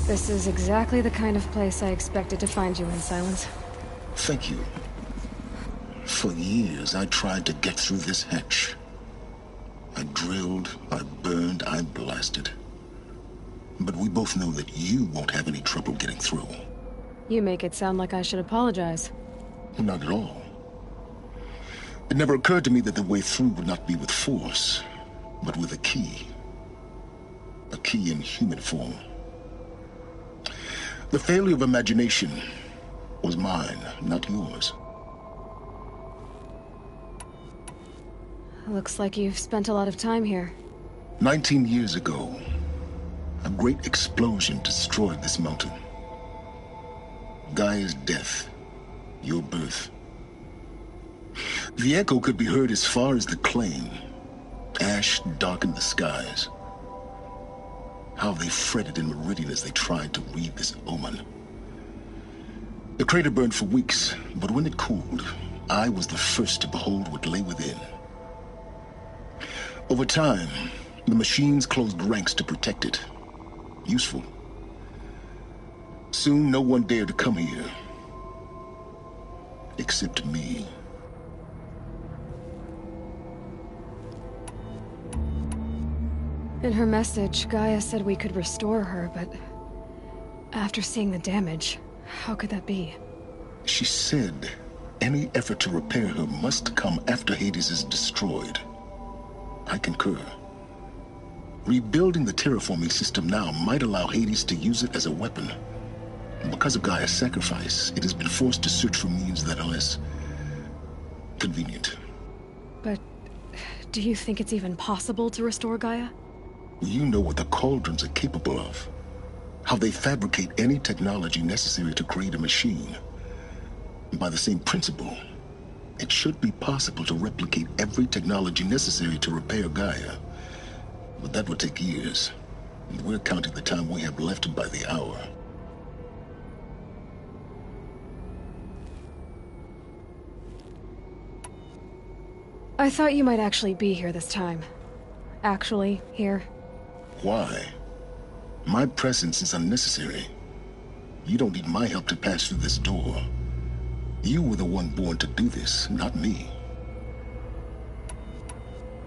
S1: This is exactly the kind of place I expected to find you in, Silence.
S12: Thank you. For years, I tried to get through this hatch. I drilled, I burned, I blasted. But we both know that you won't have any trouble getting through.
S1: You make it sound like I should apologize.
S12: Not at all. It never occurred to me that the way through would not be with force, but with a key. A key in human form. The failure of imagination was mine, not yours.
S1: Looks like you've spent a lot of time here.
S12: 19 years ago, a great explosion destroyed this mountain. Gaia's death, your birth. The echo could be heard as far as the claim. Ash darkened the skies. How they fretted in meridian as they tried to read this omen. The crater burned for weeks, but when it cooled, I was the first to behold what lay within. Over time, the machines closed ranks to protect it. Useful. Soon, no one dared to come here. Except me.
S1: In her message, Gaia said we could restore her, but after seeing the damage, how could that be?
S12: She said any effort to repair her must come after Hades is destroyed. I concur. Rebuilding the terraforming system now might allow Hades to use it as a weapon. Because of Gaia's sacrifice, it has been forced to search for means that are less convenient.
S1: But do you think it's even possible to restore Gaia?
S12: You know what the cauldrons are capable of. How they fabricate any technology necessary to create a machine. By the same principle, it should be possible to replicate every technology necessary to repair Gaia. But that would take years. And we're counting the time we have left by the hour.
S1: I thought you might actually be here this time. Actually, here.
S12: Why? My presence is unnecessary. You don't need my help to pass through this door. You were the one born to do this, not me.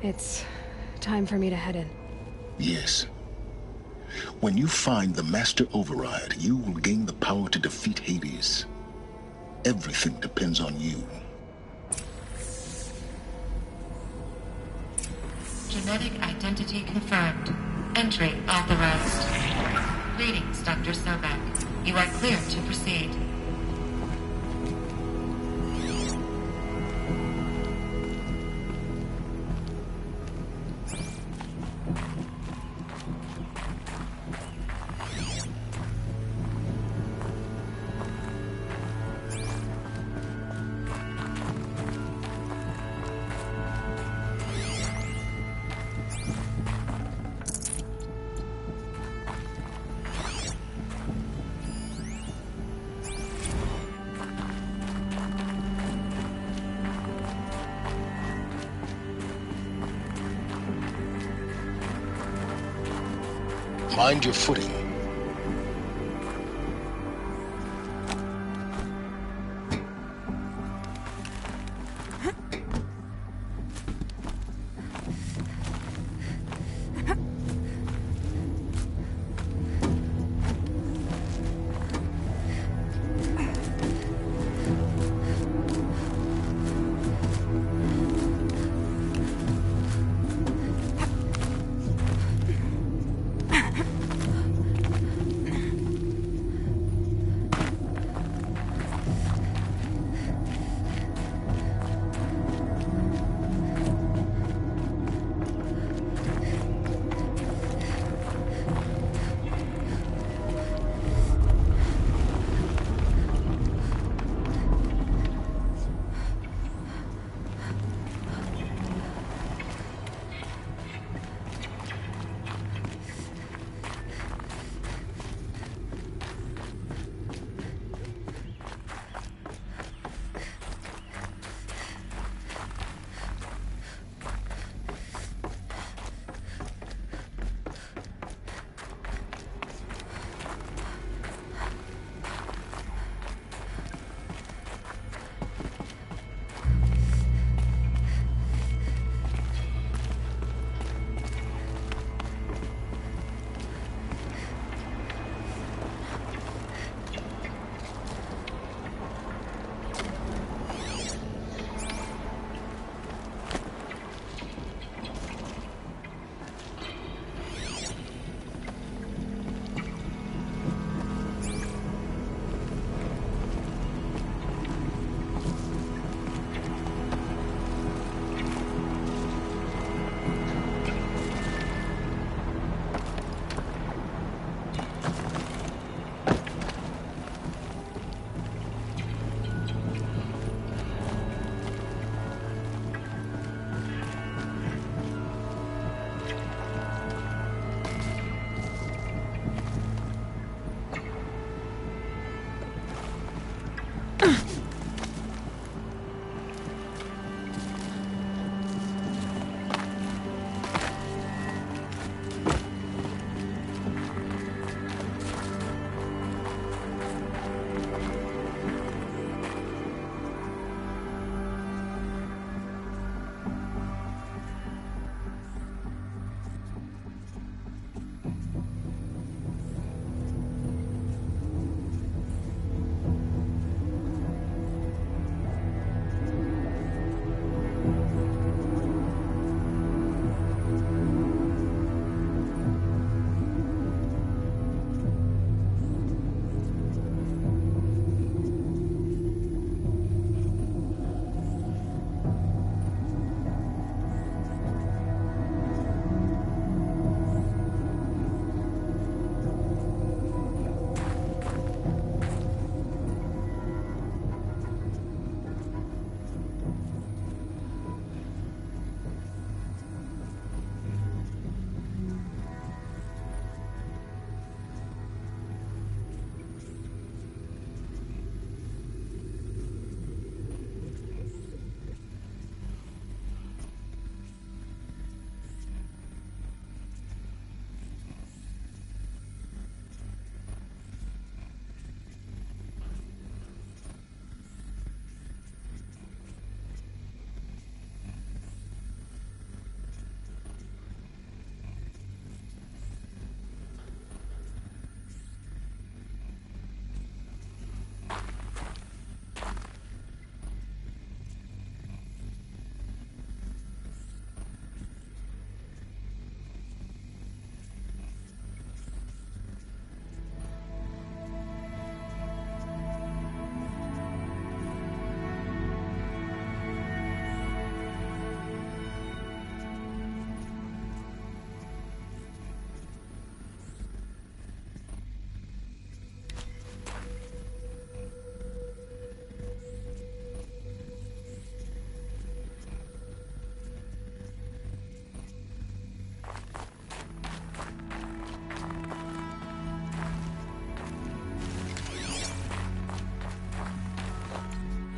S1: It's time for me to head in.
S12: Yes. When you find the Master Override, you will gain the power to defeat Hades. Everything depends on you.
S11: Genetic identity confirmed. Entry authorized. Greetings, Dr. Sobek. You are clear to proceed.
S12: Mind your footing.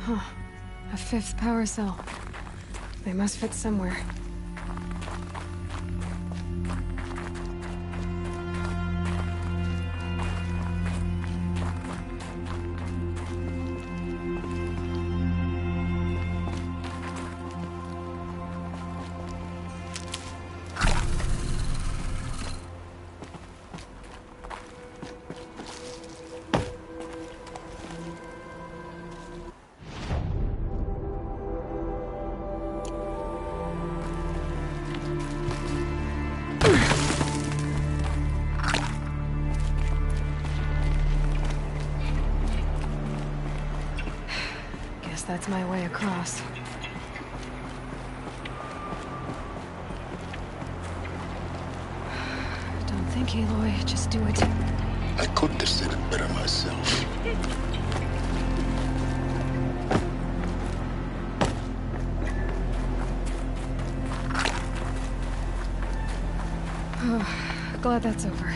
S1: Huh. A fifth power cell. They must fit somewhere. that's my way across. Don't think, Aloy. Just do it.
S12: I couldn't have said it better myself.
S1: Oh, glad that's over.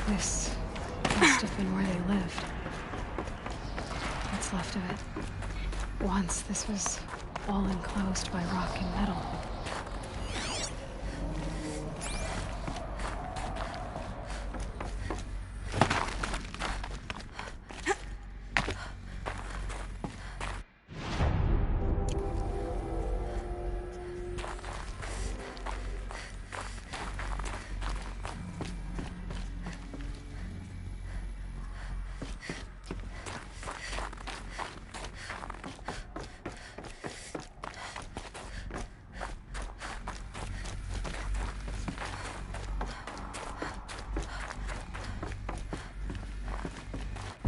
S1: This must have been where they lived. What's left of it. Once, this was all enclosed by rock and metal.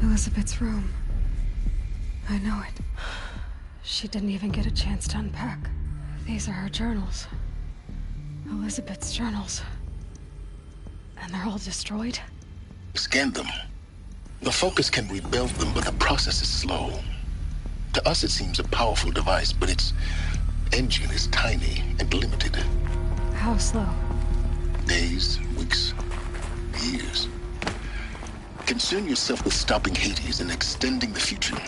S1: Elizabeth's room. I know it. She didn't even get a chance to unpack. These are her journals. Elizabeth's journals. And they're all destroyed?
S12: Scan them. The Focus can rebuild them, but the process is slow. To us it seems a powerful device, but its engine is tiny and limited.
S1: How slow?
S12: Days, weeks, years. Concern yourself with stopping Hades and extending the future,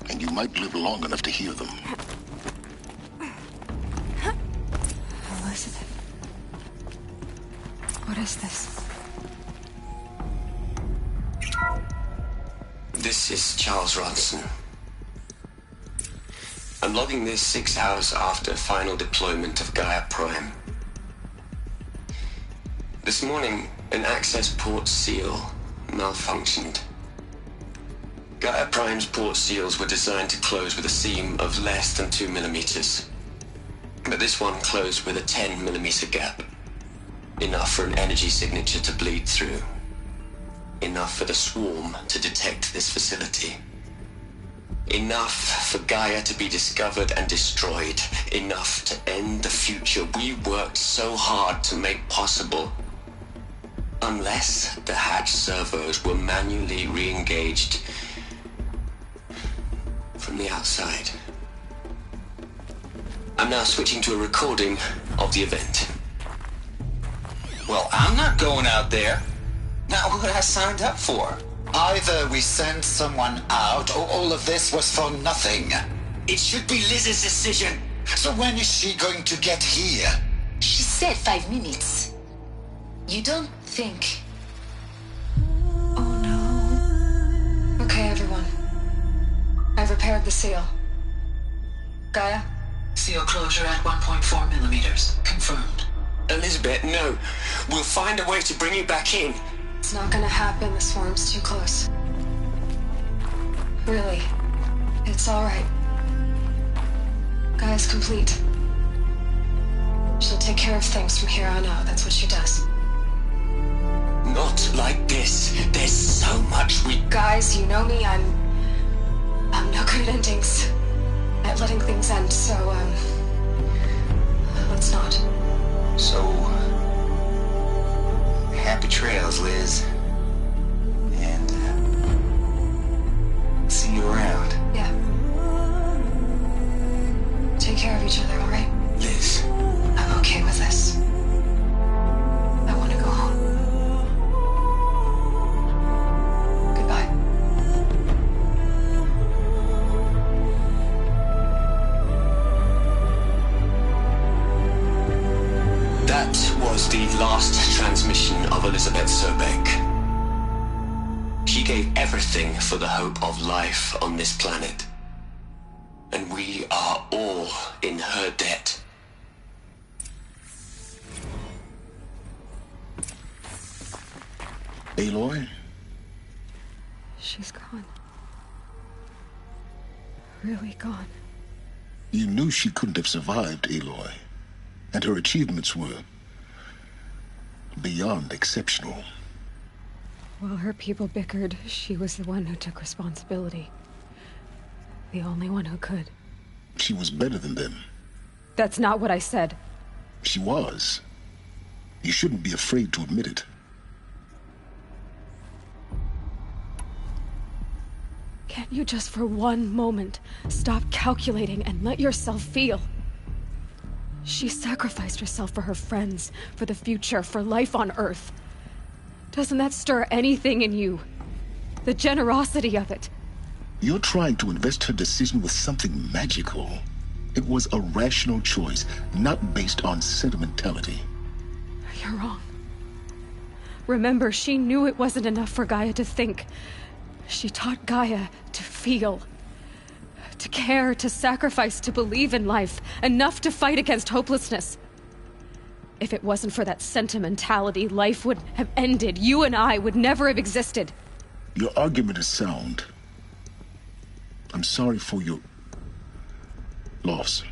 S12: and you might live long enough to hear them.
S1: Elizabeth. What is this?
S4: This is Charles Ronson. I'm logging this 6 hours after final deployment of Gaia Prime. This morning, an access port seal malfunctioned. Gaia Prime's port seals were designed to close with a seam of less than 2 millimeters. But this one closed with a 10 millimeter gap. Enough for an energy signature to bleed through. Enough for the swarm to detect this facility. Enough for Gaia to be discovered and destroyed. Enough to end the future we worked so hard to make possible. Unless the hatch servos were manually re-engaged from the outside. I'm now switching to a recording of the event.
S14: Well, I'm not going out there. Not what I signed up for. Either we send someone out, or all of this was for nothing. It should be Liz's decision. So when is she going to get here?
S22: She said 5 minutes. You don't think...
S1: Oh no. Okay, everyone. I've repaired the seal. Gaia?
S15: Seal closure at 1.4 millimeters. Confirmed.
S4: Elizabeth, no. We'll find a way to bring you back in.
S1: It's not gonna happen. The swarm's too close. Really. It's alright. Gaia's complete. She'll take care of things from here on out. That's what she does.
S4: Not like this. There's so much we...
S1: Guys, you know me. I'm no good at endings. At letting things end, so, let's not.
S14: So... happy trails, Liz. And, see you around.
S1: Yeah. Take care of each other, alright?
S4: Liz.
S1: I'm okay with this. I want to go home. Goodbye.
S4: That was the last transmission Sobek. She gave everything for the hope of life on this planet. And we are all in her debt.
S12: Aloy?
S1: She's gone. Really gone.
S12: You knew she couldn't have survived, Aloy. And her achievements were beyond exceptional.
S1: While her people bickered, she was the one who took responsibility. The only one who could.
S12: She was better than them.
S1: That's not what I said.
S12: She was. You shouldn't be afraid to admit it.
S1: Can't you just for one moment stop calculating and let yourself feel? She sacrificed herself for her friends, for the future, for life on Earth. Doesn't that stir anything in you? The generosity of it.
S12: You're trying to invest her decision with something magical. It was a rational choice, not based on sentimentality.
S1: You're wrong. Remember, she knew it wasn't enough for Gaia to think. She taught Gaia to feel. To care, to sacrifice, to believe in life. Enough to fight against hopelessness. If it wasn't for that sentimentality, life would have ended. You and I would never have existed.
S12: Your argument is sound. I'm sorry for your loss.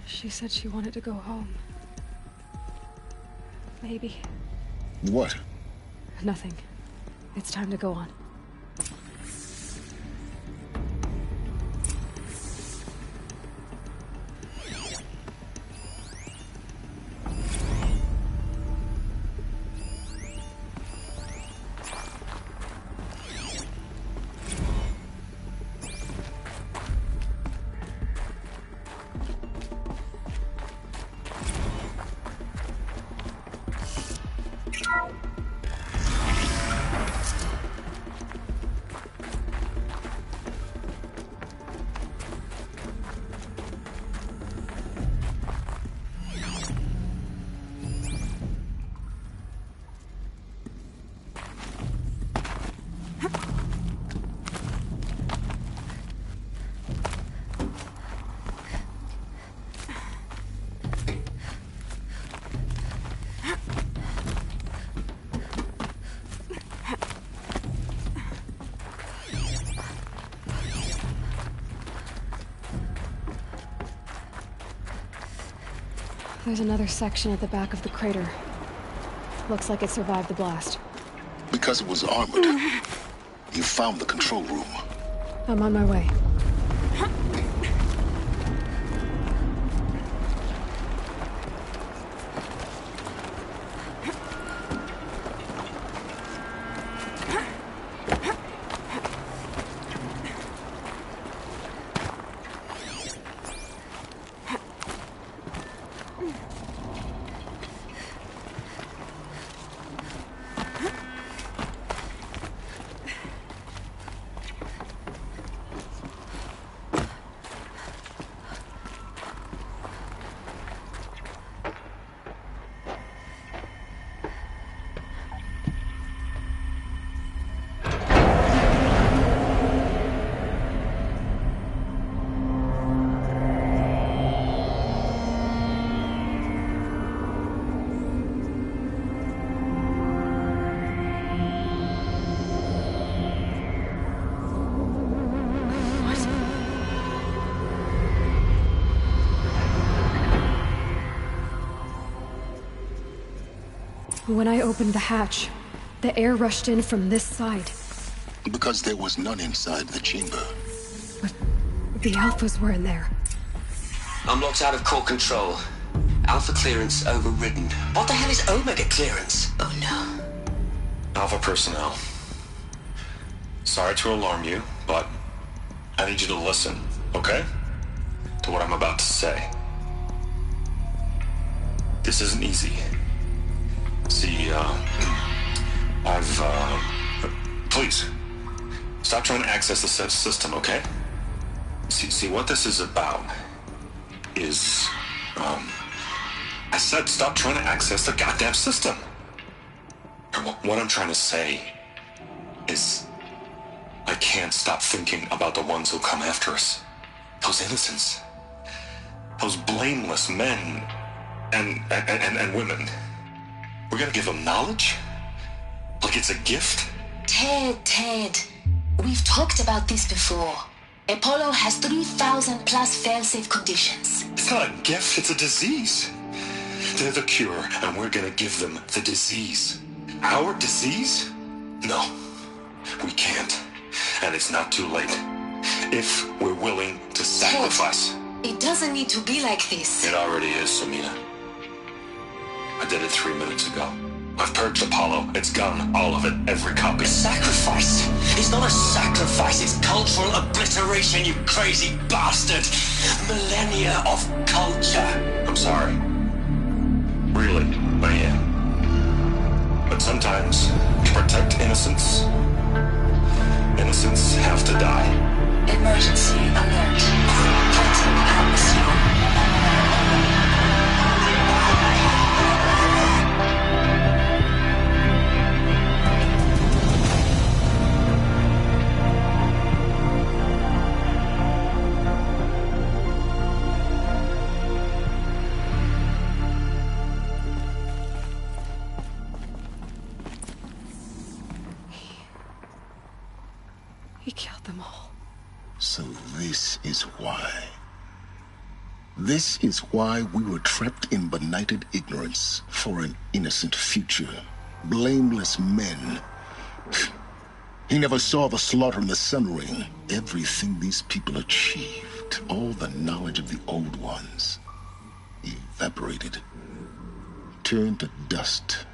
S1: She said she wanted to go home. Maybe.
S12: What?
S1: Nothing. It's time to go on. There's another section at the back of the crater. Looks like it survived the blast.
S12: Because it was armored. You found the control room.
S1: I'm on my way. When I opened the hatch, the air rushed in from this side.
S12: Because there was none inside the chamber.
S1: But the Alphas were in there.
S4: I'm locked out of core control. Alpha clearance overridden. What the hell is Omega clearance? Oh no.
S6: Alpha personnel. Sorry to alarm you, but I need you to listen, okay? To what I'm about to say. This isn't easy. See, please, stop trying to access the system, okay? See, what this is about is, I said stop trying to access the goddamn system.
S4: What I'm trying to say is I can't stop thinking about the ones who come after us. Those innocents. Those blameless men and women. We're gonna give them knowledge? Like it's a gift?
S22: Ted. We've talked about this before. Apollo has 3,000 plus fail-safe conditions.
S4: It's not a gift, it's a disease. They're the cure, and we're gonna give them the disease. Our disease? No, we can't. And it's not too late. If we're willing to sacrifice.
S22: It doesn't need to be like this.
S4: It already is, Samina. I did it 3 minutes ago. I've purged Apollo. It's gone. All of it. Every copy.
S14: Sacrifice? It's not a sacrifice. It's cultural obliteration, you crazy bastard. Millennia of culture.
S4: I'm sorry. Really, I am. But sometimes, to protect innocence, innocents have to die.
S22: Emergency alert. Fighting atmosphere.
S1: He killed them all.
S12: So this is why. This is why we were trapped in benighted ignorance for an innocent future. Blameless men. He never saw the slaughter in the Sun Ring. Everything these people achieved, all the knowledge of the old ones, evaporated, turned to dust,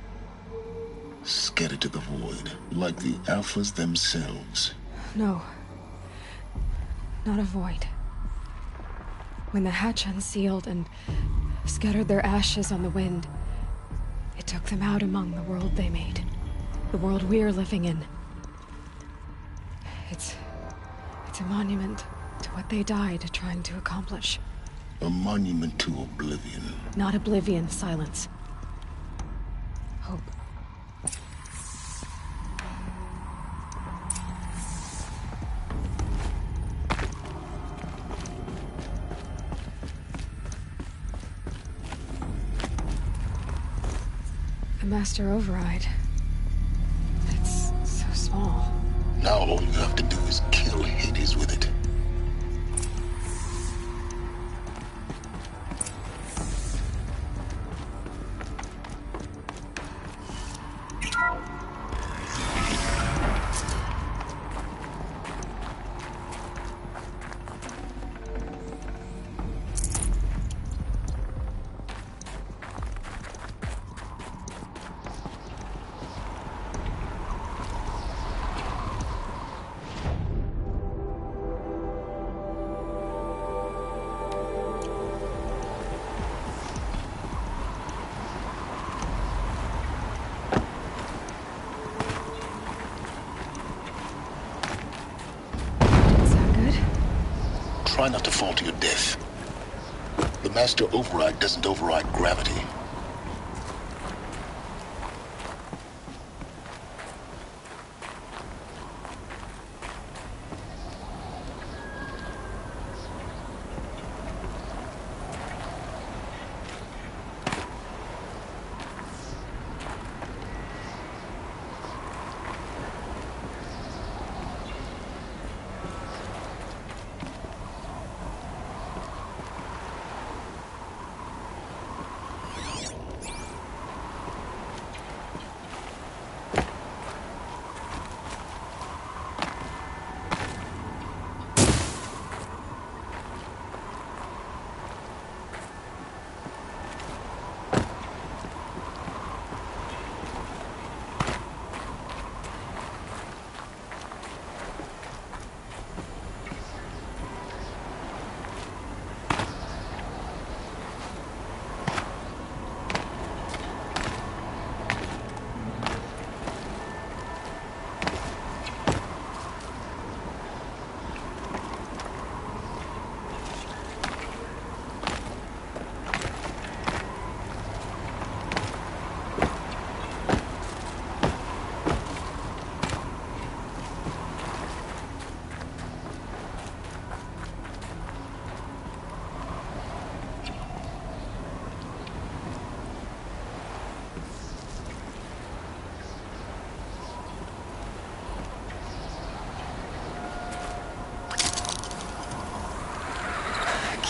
S12: scattered to the void, like the Alphas themselves.
S1: No. Not a void. When the hatch unsealed and scattered their ashes on the wind, it took them out among the world they made. The world we're living in. It's a monument to what they died trying to accomplish.
S12: A monument to oblivion.
S1: Not oblivion, silence. Hope. The Master Override. It's so small.
S12: Now all you have to do is kill Hades with it. Try not to fall to your death. The Master Override doesn't override gravity.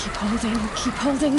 S1: Keep holding, keep holding.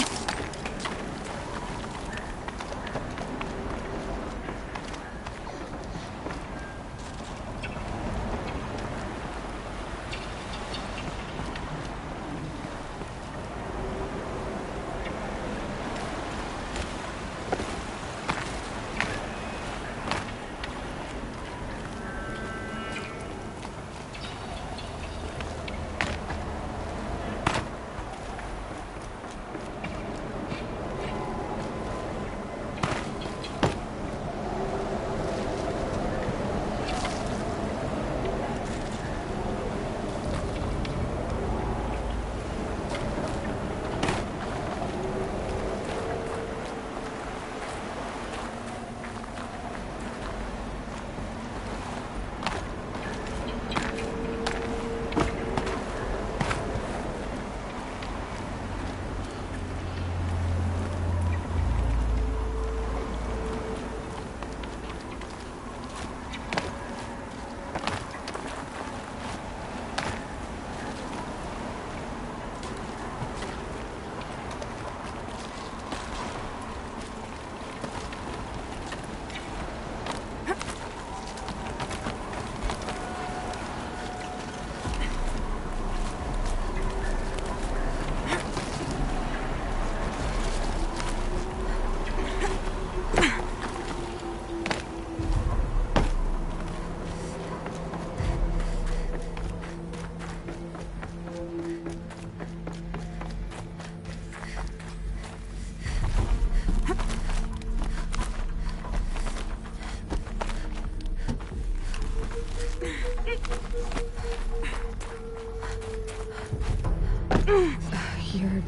S1: You're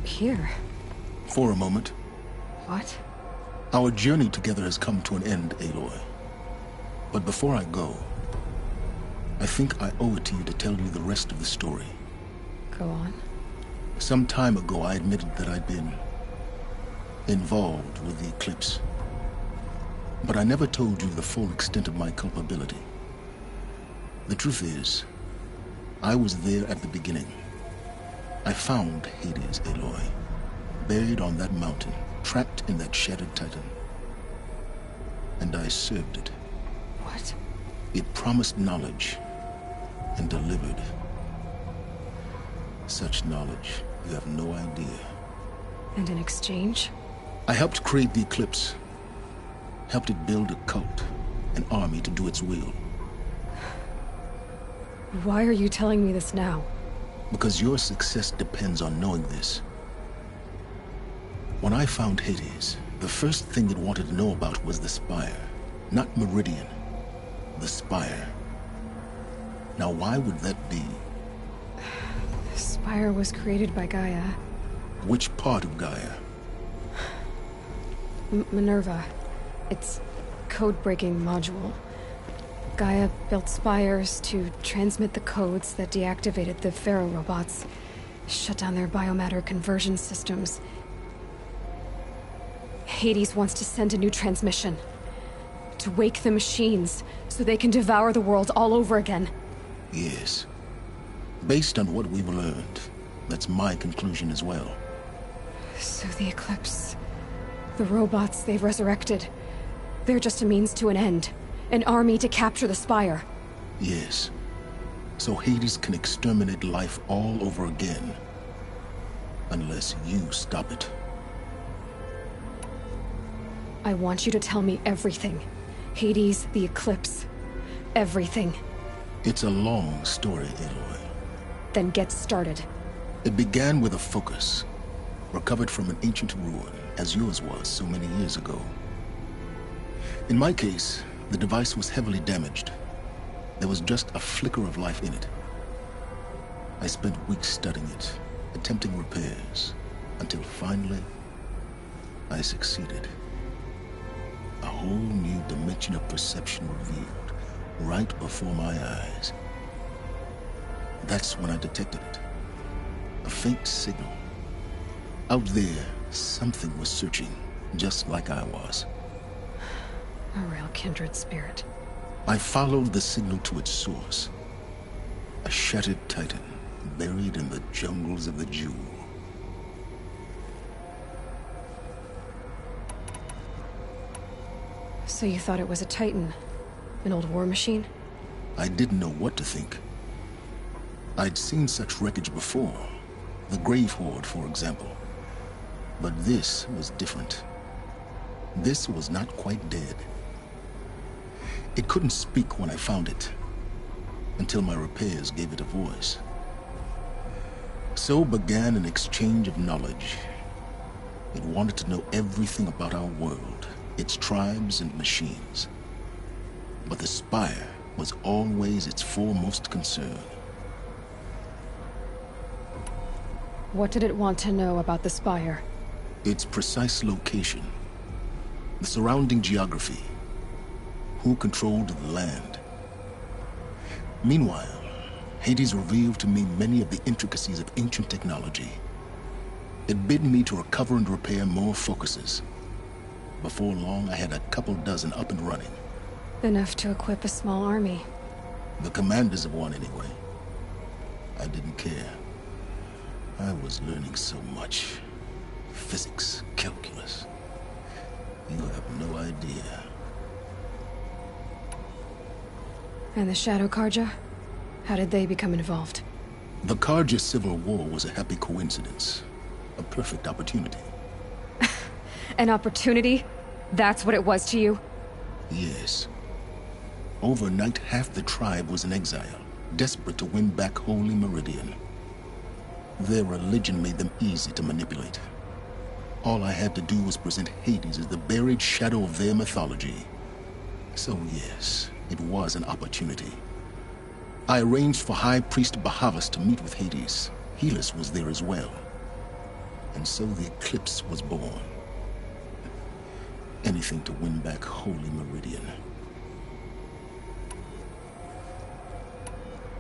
S1: here.
S12: For a moment.
S1: What?
S12: Our journey together has come to an end, Aloy. But before I go, I think I owe it to you to tell you the rest of the story.
S1: Go on.
S12: Some time ago, I admitted that I'd been involved with the Eclipse. But I never told you the full extent of my culpability. The truth is, I was there at the beginning. I found Hades, Aloy, buried on that mountain, trapped in that shattered titan. And I served it.
S1: What?
S12: It promised knowledge and delivered. Such knowledge, you have no idea.
S1: And in exchange?
S12: I helped create the Eclipse. Helped it build a cult, an army to do its will.
S1: Why are you telling me this now?
S12: Because your success depends on knowing this. When I found Hades, the first thing it wanted to know about was the Spire. Not Meridian. The Spire. Now why would that be?
S1: The Spire was created by Gaia.
S12: Which part of Gaia?
S1: Minerva. Its code-breaking module. Gaia built spires to transmit the codes that deactivated the Pharaoh robots, shut down their biomatter conversion systems. Hades wants to send a new transmission. To wake the machines, so they can devour the world all over again.
S12: Yes. Based on what we've learned, that's my conclusion as well.
S1: So the Eclipse... the robots they've resurrected... they're just a means to an end. An army to capture the Spire.
S12: Yes. So Hades can exterminate life all over again. Unless you stop it.
S1: I want you to tell me everything. Hades, the Eclipse. Everything.
S12: It's a long story, Aloy.
S1: Then get started.
S12: It began with a focus. Recovered from an ancient ruin, as yours was so many years ago. In my case, the device was heavily damaged. There was just a flicker of life in it. I spent weeks studying it, attempting repairs, until finally, I succeeded. A whole new dimension of perception revealed, right before my eyes. That's when I detected it. A faint signal. Out there, something was searching, just like I was.
S1: A real kindred spirit.
S12: I followed the signal to its source. A shattered titan, buried in the jungles of the Jewel.
S1: So you thought it was a Titan? An old war machine?
S12: I didn't know what to think. I'd seen such wreckage before. The Grave Horde, for example. But this was different. This was not quite dead. It couldn't speak when I found it, until my repairs gave it a voice. So began an exchange of knowledge. It wanted to know everything about our world, its tribes and machines. But the Spire was always its foremost concern.
S1: What did it want to know about the Spire?
S12: Its precise location, the surrounding geography, who controlled the land. Meanwhile, Hades revealed to me many of the intricacies of ancient technology. It bid me to recover and repair more focuses. Before long, I had a couple dozen up and running.
S1: Enough to equip a small army.
S12: The commanders of one, anyway. I didn't care. I was learning so much. Physics, calculus. You have no idea.
S1: And the Shadow Karja? How did they become involved?
S12: The Karja Civil War was a happy coincidence. A perfect opportunity.
S1: An opportunity? That's what it was to you?
S12: Yes. Overnight, half the tribe was in exile, desperate to win back Holy Meridian. Their religion made them easy to manipulate. All I had to do was present Hades as the buried shadow of their mythology. So yes, it was an opportunity. I arranged for High Priest Bahavas to meet with Hades. Helis was there as well. And so the eclipse was born. Anything to win back Holy Meridian.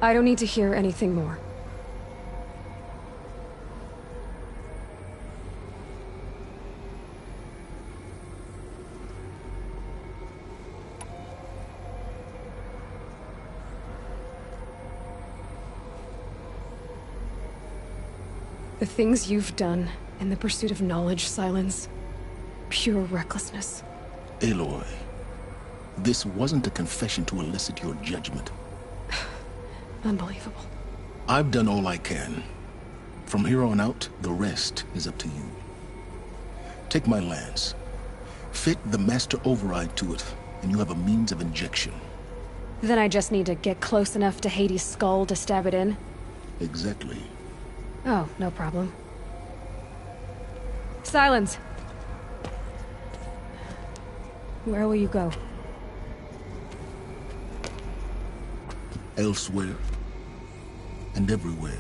S1: I don't need to hear anything more. The things you've done in the pursuit of knowledge, Silence. Pure recklessness.
S12: Aloy, this wasn't a confession to elicit your judgment.
S1: Unbelievable.
S12: I've done all I can. From here on out, the rest is up to you. Take my lance. Fit the master override to it, and you have a means of injection.
S1: Then I just need to get close enough to Hades' skull to stab it in?
S12: Exactly.
S1: Oh, no problem. Silence! Where will you go?
S12: Elsewhere. And everywhere.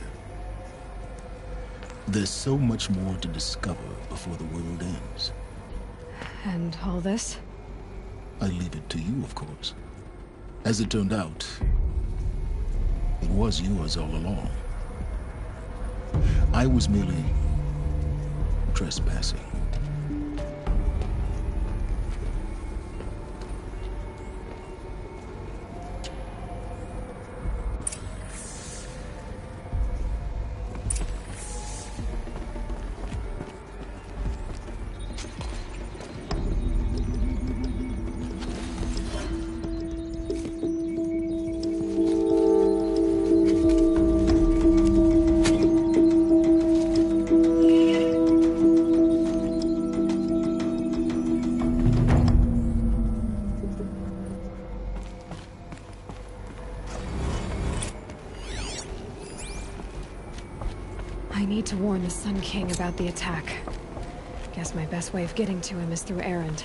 S12: There's so much more to discover before the world ends.
S1: And all this?
S12: I leave it to you, of course. As it turned out, it was yours all along. I was merely trespassing.
S1: I need to warn the Sun King about the attack. Guess my best way of getting to him is through Erend.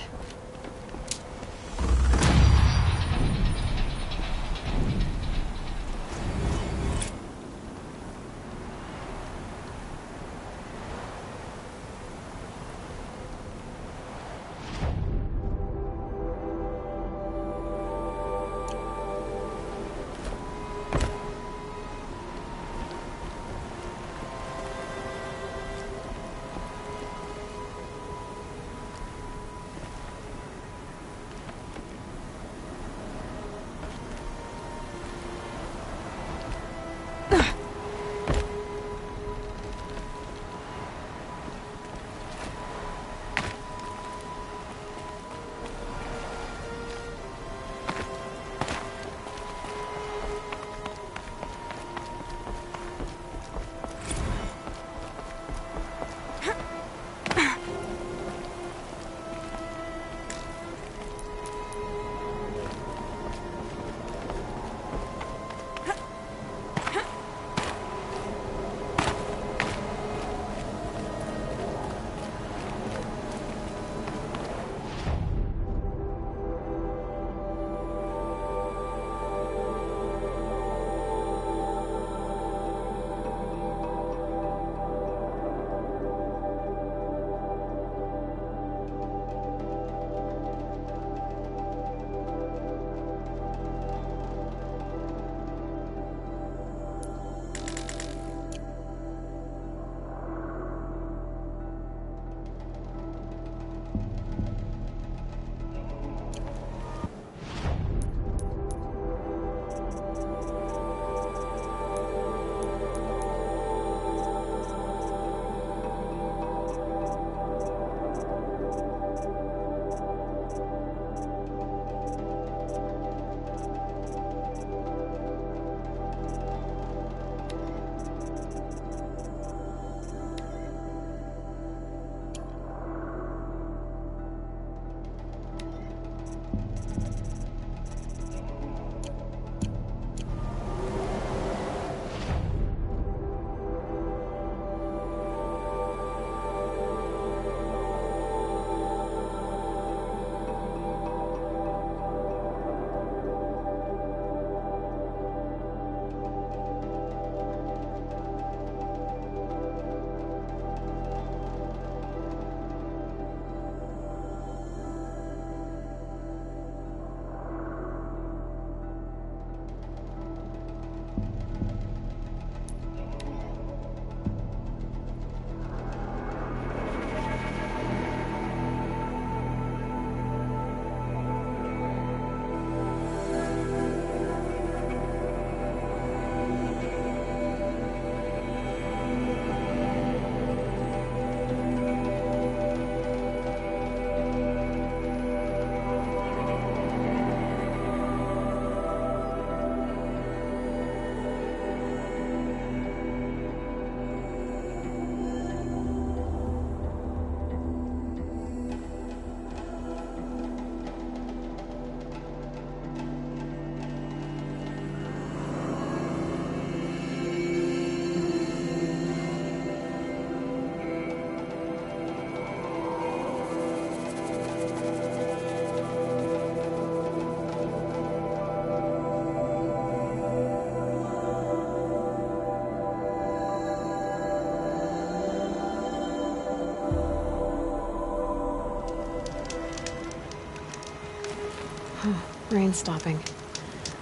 S1: Rain's stopping.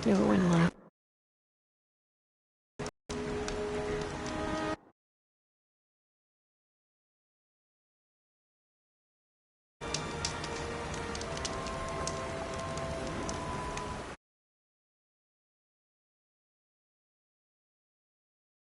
S1: Knew it wouldn't last.